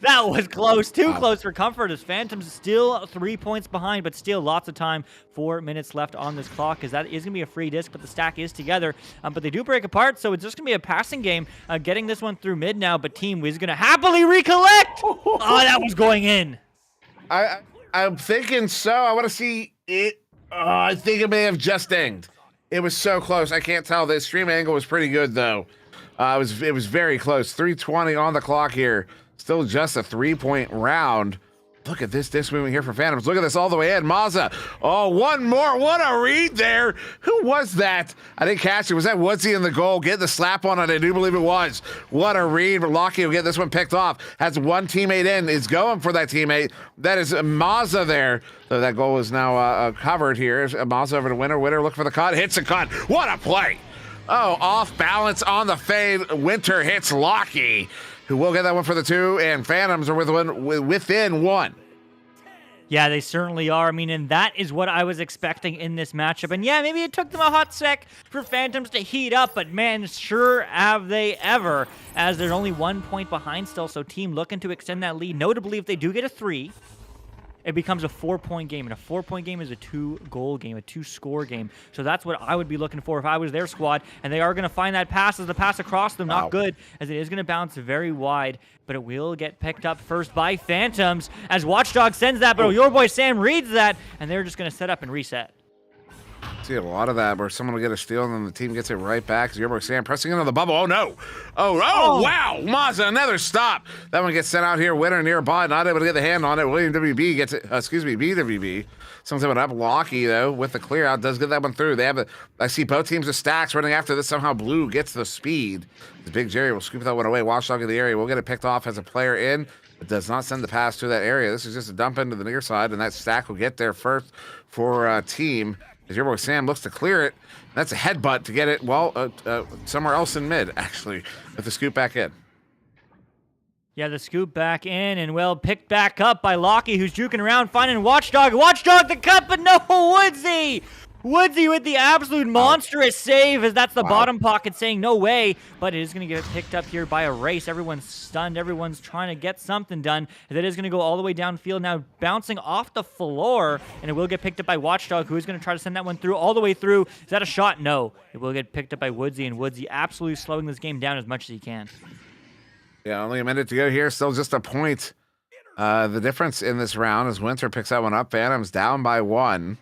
That was close. Too close for comfort as Phantoms still 3 points behind, but still lots of time. 4 minutes left on this clock as that is going to be a free disc, but the stack is together. But they do break apart, so it's just going to be a passing game. Getting this one through mid now, but team is going to happily recollect. Oh, that was going in. I'm thinking so. I want to see it. I think it may have just dinged. It was so close. I can't tell. The stream angle was pretty good, though. It was very close. 3:20 on the clock here. Still just a 3-point round. Look at this moving here for Phantoms. Look at this all the way in. Mazza. Oh, one more. What a read there. Who was that? I didn't catch it. Was that Woodsy in the goal? Get the slap on it. I do believe it was. What a read. Lockie will get this one picked off. Has one teammate in. Is going for that teammate. That is Mazza there. So that goal is now covered here. Mazza over to Winter. Winter look for the cut. Hits the cut. What a play. Oh, off balance on the fade. Winter hits Lockie, who will get that one for the 2, and Phantoms are within 1. Yeah, they certainly are. I mean, and that is what I was expecting in this matchup. And yeah, maybe it took them a hot sec for Phantoms to heat up, but man, sure have they ever, as they're only 1 point behind still, so team looking to extend that lead. Notably, if they do get a 3, it becomes a 4-point game, and a 4-point game is a 2-goal game, a 2-score game. So that's what I would be looking for if I was their squad, and they are going to find that pass as the pass across them. Not good, as it is going to bounce very wide, but it will get picked up first by Phantoms as Watchdog sends that, but your boy Sam reads that, and they're just going to set up and reset. See a lot of that where someone will get a steal and then the team gets it right back. Your boy Sam pressing into the bubble. Oh no. Oh, wow. Mazza, another stop. That one gets sent out here. Winner nearby. Not able to get the hand on it. William WB gets it. BWB. Someone's coming up. Lockie, though, with the clear out, does get that one through. They have I see both teams of stacks running after this. Somehow Blue gets the speed. The Big Jerry will scoop that one away. Watchdog in the area. We'll get it picked off as a player in. It does not send the pass to that area. This is just a dump into the near side, and that stack will get there first for team. As your boy Sam looks to clear it. That's a headbutt to get it, somewhere else in mid, actually, with the scoop back in. Yeah, the scoop back in, and picked back up by Lockie, who's juking around, finding Watchdog. Watchdog the cut, but no, Woodsy! Woodsy with the absolute monstrous save, as that's the bottom pocket saying no way, but it is going to get picked up here by a race. Everyone's stunned. Everyone's trying to get something done. That is going to go all the way downfield now, bouncing off the floor, and it will get picked up by Watchdog, who is going to try to send that one through all the way through. Is that a shot? No. It will get picked up by Woodsy, and Woodsy absolutely slowing this game down as much as he can. Yeah, only a minute to go here. Still just a point. The difference in this round is Winter picks that one up. Phantoms down by 1.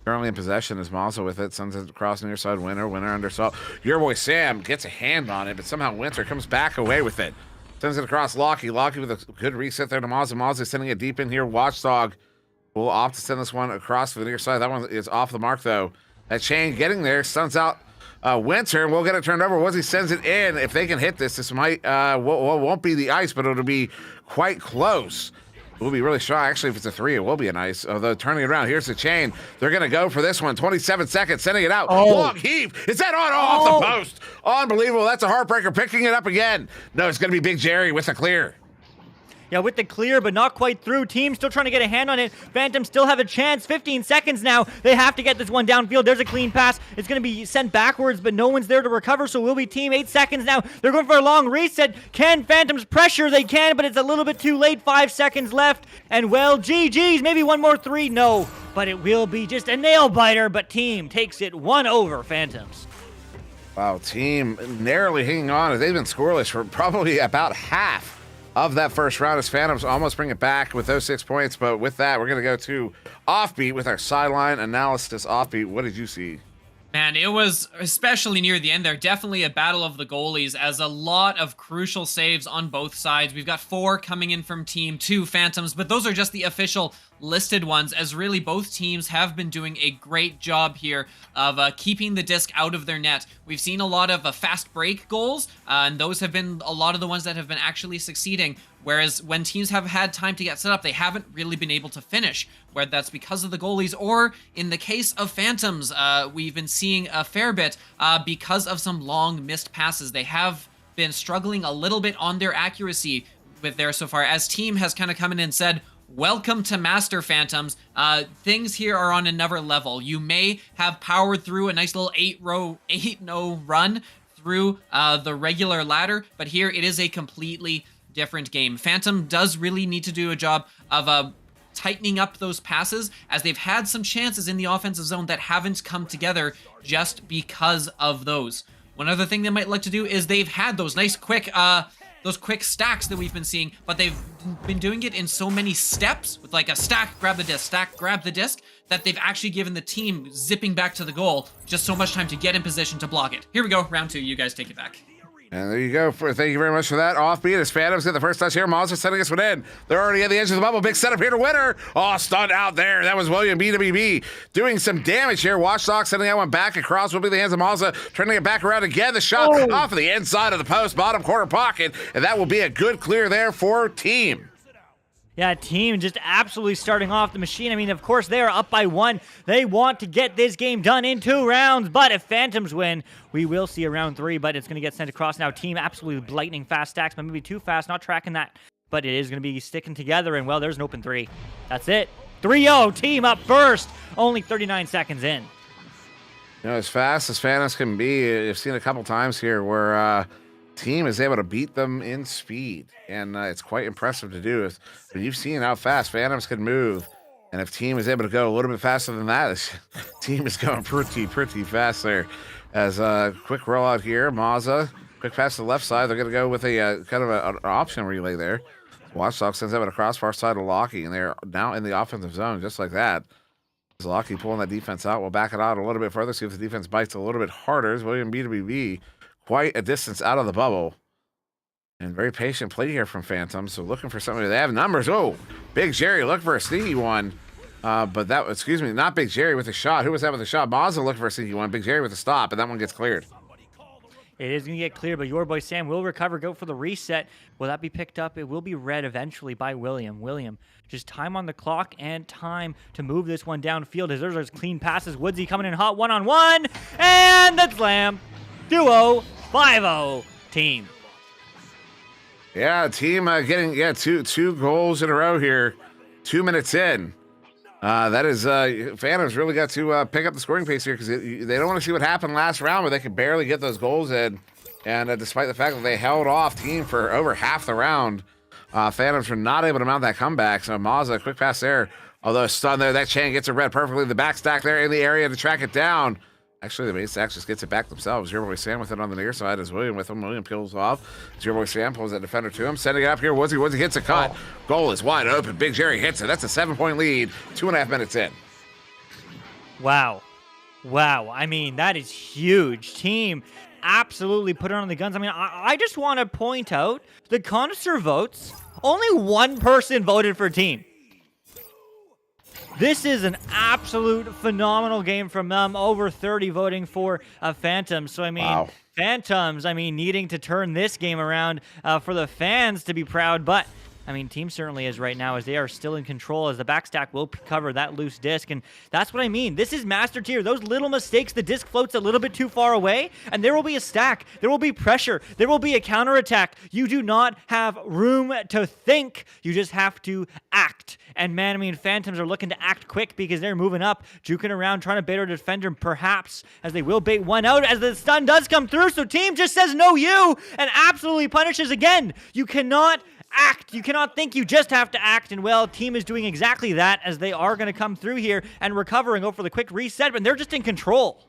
Currently in possession is Mazza with it. Sends it across near side. Winner under salt. Your boy Sam gets a hand on it, but somehow Winter comes back away with it. Sends it across Lockie. Lockie with a good reset there to Mazza. Mazza sending it deep in here. Watchdog will opt to send this one across to the near side. That one is off the mark, though. That chain getting there. Stuns out Winter, and we'll get it turned over. Once he sends it in, if they can hit this might won't be the ice, but it'll be quite close. We'll be really shy. Actually, if it's a 3, it will be a nice. Although turning it around, here's the chain. They're going to go for this one. 27 seconds, sending it out. Long heave. Is that on? Off the post. Unbelievable. That's a heartbreaker. Picking it up again. No, it's going to be Big Jerry with the clear. Yeah, with the clear, but not quite through. Team still trying to get a hand on it. Phantoms still have a chance. 15 seconds now. They have to get this one downfield. There's a clean pass. It's going to be sent backwards, but no one's there to recover, so we'll be team. 8 seconds now. They're going for a long reset. Can Phantoms pressure? They can, but it's a little bit too late. 5 seconds left. And, GG's. Maybe one more 3. No, but it will be just a nail-biter, but team takes it 1 over Phantoms. Wow, team narrowly hanging on. They've been scoreless for probably about half of that first round as Phantoms almost bring it back with those 6 points. But with that, we're going to go to Offbeat with our sideline analysis. Offbeat, what did you see? Man, it was, especially near the end there, definitely a battle of the goalies as a lot of crucial saves on both sides. We've got 4 coming in from Team 2 Phantoms, but those are just the official listed ones, as really both teams have been doing a great job here of keeping the disc out of their net. We've seen a lot of fast break goals, and those have been a lot of the ones that have been actually succeeding. Whereas when teams have had time to get set up, they haven't really been able to finish, whether that's because of the goalies or in the case of Phantoms, we've been seeing a fair bit because of some long missed passes. They have been struggling a little bit on their accuracy with there so far, as team has kind of come in and said, welcome to Master Phantoms. Things here are on another level. You may have powered through a nice little 8-0 run through the regular ladder, but here it is a completely different game. Phantom does really need to do a job of tightening up those passes, as they've had some chances in the offensive zone that haven't come together just because of those. One other thing they might like to do is they've had those nice quick those quick stacks that we've been seeing, but they've been doing it in so many steps with like a stack, grab the disc, stack, grab the disc, that they've actually given the team zipping back to the goal just so much time to get in position to block it. Here we go, round 2. You guys take it back. And there you go. Thank you very much for that. Offbeat as Phantoms get the first touch here. Mazza setting us one in. They're already at the edge of the bubble. Big setup here to winner. Oh, stunned out there. That was William BWB doing some damage here. Watchdog sending that one back across. Will be the hands of Mazza. Turning it back around again. The shot off of the inside of the post, bottom corner pocket. And that will be a good clear there for Team. Yeah, Team just absolutely starting off the machine. I mean, of course, they are up by 1. They want to get this game done in 2 rounds, but if Phantoms win, we will see a round 3, but it's going to get sent across now. Team absolutely lightning fast stacks, but maybe too fast, not tracking that, but it is going to be sticking together, and well, there's an open 3. That's it. 3-0, Team up first, only 39 seconds in. You know, as fast as Phantoms can be, I've seen a couple times here where Team is able to beat them in speed, and it's quite impressive to do. But you've seen how fast Phantoms can move, and if Team is able to go a little bit faster than that, Team is going pretty fast there. As a quick rollout here, Mazza, quick pass to the left side. They're going to go with a kind of an option relay there. Watchdog sends out across far side of Lockie, and they're now in the offensive zone just like that. As Lockie pulling that defense out, we'll back it out a little bit further, see if the defense bites a little bit harder. As William BWB quite a distance out of the bubble. And very patient play here from Phantom. So looking for something. They have numbers. Oh, Big Jerry looking for a sneaky one. But that, excuse me, not Big Jerry with a shot. Who was that with a shot? Mazza looking for a sneaky one. Big Jerry with a stop, and that one gets cleared. It is going to get cleared, but your boy Sam will recover, go for the reset. Will that be picked up? It will be read eventually by William. William, just time on the clock and time to move this one downfield. As there's those clean passes. Woodsy coming in hot one-on-one, and the slam. Duo, 5-0 Team. Yeah, Team getting two goals in a row here. 2 minutes in. That is Phantoms really got to pick up the scoring pace here because they don't want to see what happened last round where they could barely get those goals in. And despite the fact that they held off Team for over half the round, Phantoms were not able to mount that comeback. So Mazza, quick pass there. Although stunned there, that chain gets it read perfectly. The back stack there in the area to track it down. Actually, the base stack just gets it back themselves. Your boy Sam with it on the near side as William with him. William peels off. Your boy Sam pulls that defender to him. Sending it up here. Woodsy hits a cut. Goal is wide open. Big Jerry hits it. That's a 7-point lead. 2.5 minutes in. Wow. I mean, that is huge. Team absolutely put it on the guns. I mean, I just want to point out the connoisseur votes. Only one person voted for Team. This is an absolute phenomenal game from them. Over 30 voting for Phantoms. So, I mean, Phantoms, needing to turn this game around for the fans to be proud. But, Team certainly is right now as they are still in control as the backstack will cover that loose disc. And that's what I mean. This is Master Tier. Those little mistakes, the disc floats a little bit too far away, and there will be a stack. There will be pressure. There will be a counterattack. You do not have room to think. You just have to act. And man, Phantoms are looking to act quick because they're moving up, juking around, trying to bait our defender, perhaps, as they will bait one out as the stun does come through. So Team just says no you and absolutely punishes again. You cannot act. You cannot think. You just have to act. And well, Team is doing exactly that as they are going to come through here and recover and go for the quick reset, but they're just in control.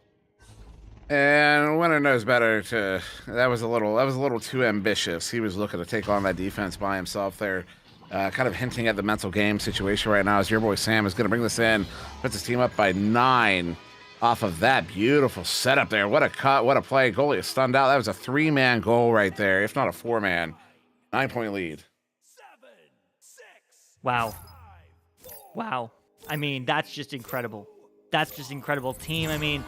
And Winner knows better to. That was a little too ambitious. He was looking to take on that defense by himself there. Kind of hinting at the mental game situation right now as your boy Sam is going to bring this in. Puts his team up by 9 off of that beautiful setup there. What a cut. What a play. Goalie is stunned out. That was a 3-man goal right there, if not a 4-man. 9-point lead. Wow. That's just incredible. Team.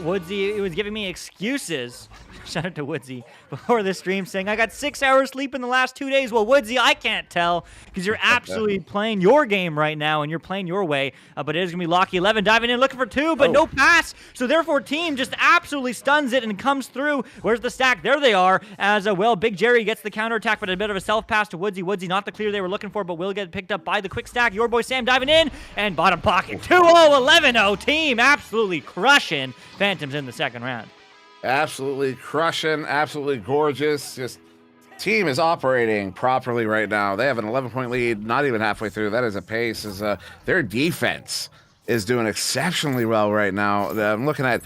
Woodsy, it was giving me excuses. Shout out to Woodsy before the stream saying, I got 6 hours sleep in the last 2 days. Well, Woodsy, I can't tell because you're absolutely playing your game right now and you're playing your way. But it is going to be Lockie 11 diving in looking for 2, but no pass. So therefore, Team just absolutely stuns it and comes through. Where's the stack? There they are. As Big Jerry gets the counterattack, but a bit of a self pass to Woodsy. Woodsy, not the clear they were looking for, but will get picked up by the quick stack. Your boy Sam diving in and bottom pocket. 2-0, 11-0. Team absolutely crushing Phantoms in the second round. Absolutely crushing, absolutely gorgeous. Just Team is operating properly right now. They have an 11-point lead, not even halfway through. That is a pace. Their defense is doing exceptionally well right now. I'm looking at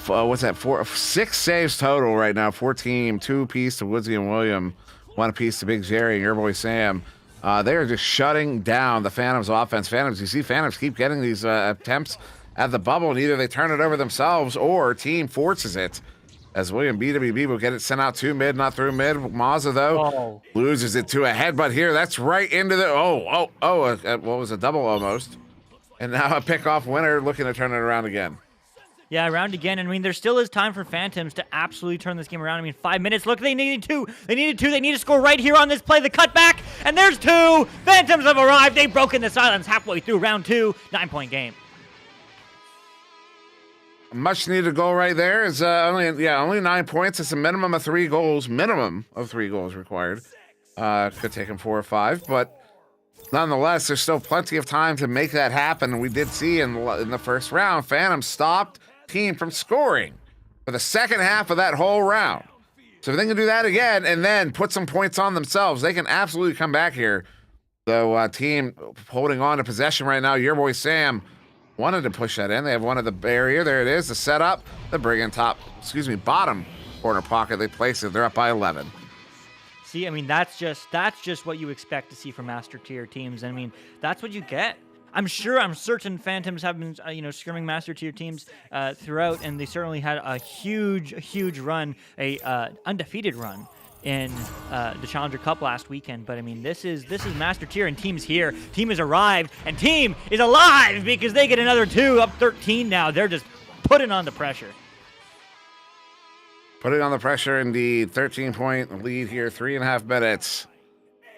6 saves total right now for Team, 2 apiece to Woodsy and William. One apiece to Big Jerry and your boy Sam. They are just shutting down the Phantoms offense. Phantoms, you see Phantoms keep getting these attempts at the bubble, and either they turn it over themselves or team forces it. As William BWB will get it sent out to mid, not through mid. Mazza, though, loses it to a headbutt here. That's right into the... what was a double almost. And now a pickoff winner looking to turn it around again. Yeah, around again. And I mean, there still is time for Phantoms to absolutely turn this game around. I mean, 5 minutes. Look, they needed two. They need to score right here on this play. The cutback, and there's two. Phantoms have arrived. They've broken the silence halfway through round 2. 9-point game. Much needed goal right there. Is only 9 points. It's a minimum of 3 goals. Minimum of 3 goals required. Could take them 4 or 5, but nonetheless, there's still plenty of time to make that happen. We did see in the first round, Phantom stopped team from scoring for the second half of that whole round. So if they can do that again and then put some points on themselves, they can absolutely come back here. So team holding on to possession right now. Your boy Sam wanted to push that in. They have one at the barrier. There it is. The setup. They bring in bottom corner pocket. They place it. They're up by 11. See, I mean, that's just what you expect to see from master tier teams. I mean, that's what you get. I'm certain Phantoms have been, scrimming master tier teams throughout, and they certainly had a huge run, undefeated run in the Challenger Cup last weekend. But I mean, this is master tier, and team's here. Team has arrived, and team is alive because they get another 2, up 13 now. They're just putting on the pressure. Putting on the pressure, indeed. 13-point lead here, 3.5 minutes.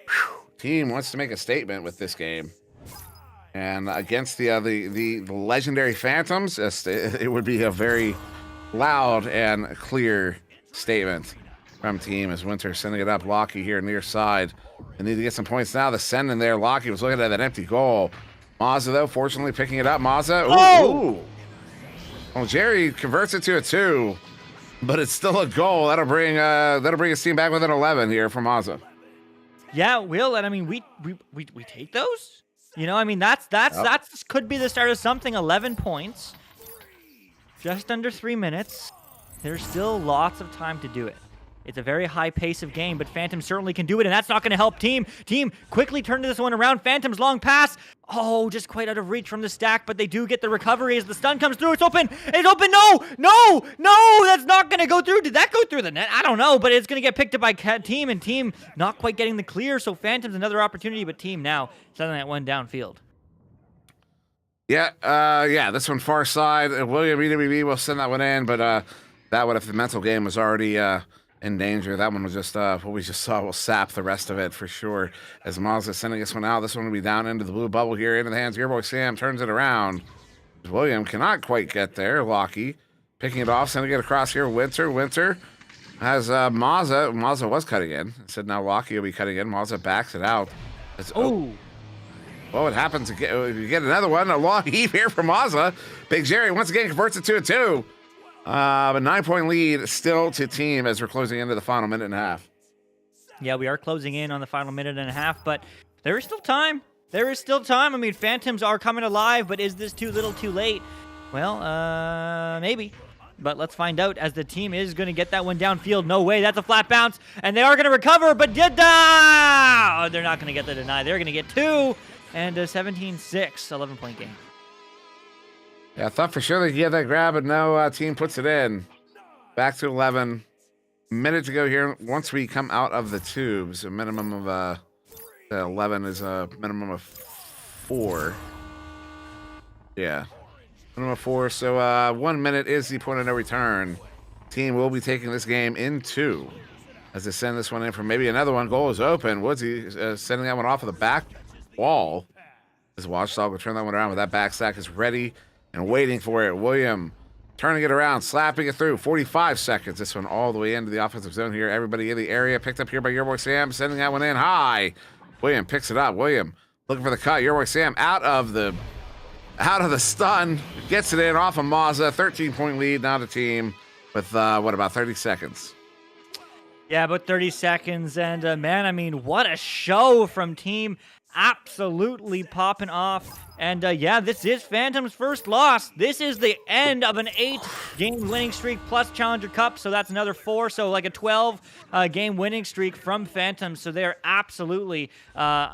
Whew. Team wants to make a statement with this game. And against the legendary Phantoms, it would be a very loud and clear statement from team as Winter sending it up. Lockie here near side. They need to get some points now. The send in there. Lockie was looking at that empty goal. Mazza, though, fortunately picking it up. Mazza. Ooh. Well, Jerry converts it to a 2, but it's still a goal. That'll bring his team back within 11 here for Mazza. Yeah, Will, and I mean, we take those. I mean, that's could be the start of something. 11 points, just under 3 minutes. There's still lots of time to do it. It's a very high pace of game, but Phantom certainly can do it, and that's not going to help team. Team quickly turned this one around. Phantom's long pass. Oh, just quite out of reach from the stack, but they do get the recovery as the stun comes through. It's open. It's open. No, that's not going to go through. Did that go through the net? I don't know, but it's going to get picked up by team, and team not quite getting the clear, so Phantom's another opportunity, but team now sending that one downfield. Yeah, this one far side. William EWB will send that one in, but that one, if the mental game was already in danger, that one was just what we just saw will sap the rest of it for sure. As Mazza sending this one out, this one will be down into the blue bubble here, into the hands of your boy Sam, turns it around. William cannot quite get there. Lockie picking it off, sending it across here. Winter has Mazza. Mazza was cutting in. I said now Lockie will be cutting in. Mazza backs it out. What happens if you get another one? A long heave here from Mazza. Big Jerry once again converts it to a 2. But 9-point lead still to team as we're closing into the final minute and a half. Yeah, we are closing in on the final minute and a half, but there is still time. I mean, Phantoms are coming alive, but is this too little too late? Well, maybe. But let's find out as the team is going to get that one downfield. No way, that's a flat bounce. And they are going to recover, but they're not going to get the deny. They're going to get 2 and 17-6, 11-point game. Yeah, I thought for sure they could get that grab, but no, team puts it in. Back to 11. Minute to go here. Once we come out of the tubes, a minimum of 11 is a minimum of 4. Yeah, minimum of 4. So 1 minute is the point of no return. Team will be taking this game in 2 as they send this one in for maybe another one. Goal is open. Woodsy sending that one off of the back wall. As Watchdog will turn that one around, but that back stack is ready and waiting for it. William turning it around, slapping it through. 45 seconds. This one all the way into the offensive zone here. Everybody in the area. Picked up here by your boy Sam. Sending that one in high. William picks it up. William looking for the cut. Your boy Sam out of the stun. Gets it in off of Mazza. 13-point lead now to team with, about 30 seconds. Yeah, about 30 seconds. And, man, I mean, what a show from team. absolutely popping off. And yeah, this is Phantom's first loss. This is the end of an 8-game winning streak plus Challenger Cup, so that's another 4, so like a 12-game winning streak from Phantom. So they're absolutely,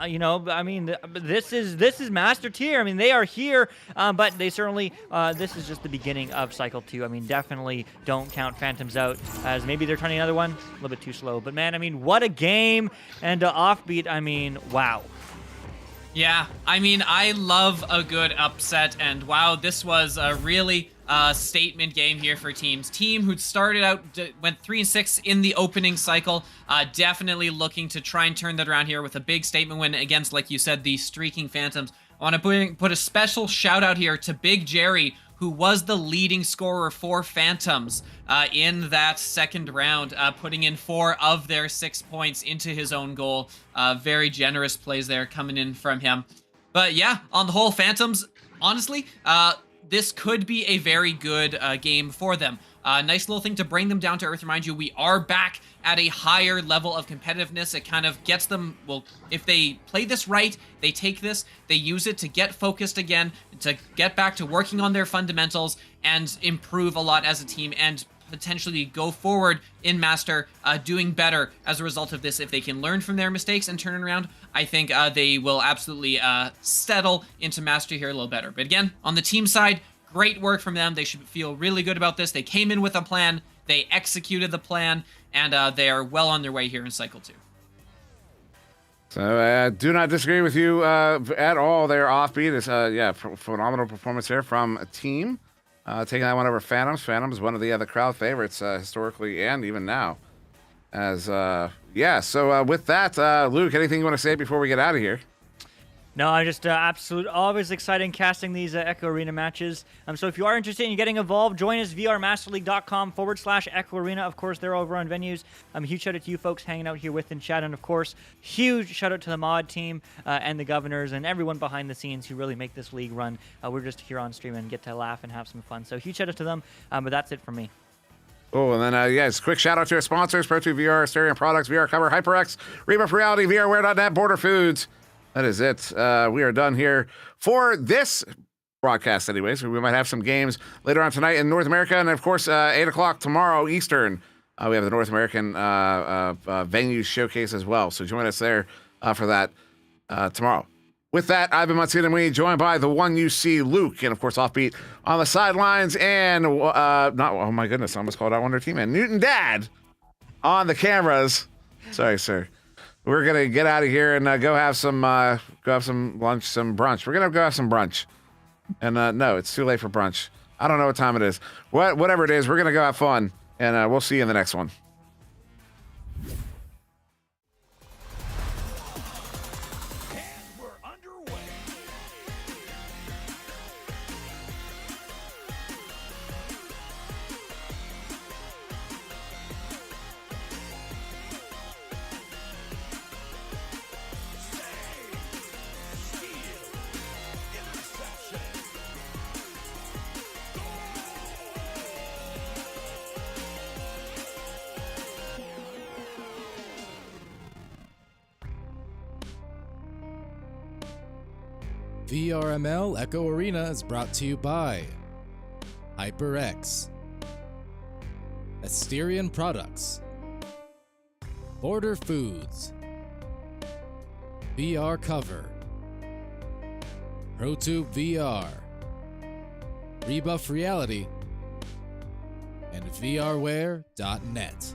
you know, I mean, this is Master Tier. I mean, they are here, but they certainly, this is just the beginning of Cycle 2. I mean, definitely don't count Phantoms out, as maybe they're trying another one, a little bit too slow. But man, I mean, what a game, and Offbeat, I mean, wow. Yeah, I mean, I love a good upset, and wow, this was a really statement game here for teams. Team who started out, went 3-6 in the opening cycle, definitely looking to try and turn that around here with a big statement win against, like you said, the streaking Phantoms. I want to put a special shout out here to Big Jerry, who was the leading scorer for Phantoms in that second round, putting in 4 of their 6 points into his own goal. Very generous plays there coming in from him. But yeah, on the whole, Phantoms, honestly, this could be a very good game for them. Nice little thing to bring them down to earth. Remind you, we are back at a higher level of competitiveness. It kind of gets them, well, if they play this right, they take this, they use it to get focused again, to get back to working on their fundamentals and improve a lot as a team, and potentially go forward in Master, doing better as a result of this. If they can learn from their mistakes and turn it around, I think they will absolutely settle into Master here a little better. But again, on the team side, great work from them. They should feel really good about this. They came in with a plan, they executed the plan, and they are well on their way here in Cycle 2. So do not disagree with you at all there, Offbeat. It's, yeah, phenomenal performance here from a team. Taking that one over Phantoms. Phantoms, one of the crowd favorites historically and even now. As, yeah, so with that, Luke, anything you want to say before we get out of here? No, I'm just always exciting casting these Echo Arena matches. So if you are interested in getting involved, join us, vrmasterleague.com/Echo Arena. Of course, they're over on venues. Huge shout out to you folks hanging out here with in chat. And of course, huge shout out to the mod team and the governors and everyone behind the scenes who really make this league run. We're just here on stream and get to laugh and have some fun. So huge shout out to them. But that's it from me. Oh, and then, yes, quick shout out to our sponsors, Pro2 VR, Stereo Products, VR Cover, HyperX, Rebuff Reality, VRWare.net, Border Foods. That is it. We are done here for this broadcast anyway, so we might have some games later on tonight in North America. And, of course, 8 o'clock tomorrow Eastern, we have the North American Venues Showcase as well. So join us there for that tomorrow. With that, I've been Matsuda Mui, joined by the one you see, Luke, and, of course, Offbeat on the sidelines. And, oh, my goodness, I almost called out one of their team, and Newton Dad on the cameras. Sorry, sir. We're gonna get out of here and go have some lunch, some brunch. We're gonna go have some brunch, and no, it's too late for brunch. I don't know what time it is. Whatever it is, we're gonna go have fun, and we'll see you in the next one. VRML Echo Arena is brought to you by HyperX, Asterion Products, Border Foods, VR Cover, Pro2 VR, Rebuff Reality, and VRWare.net.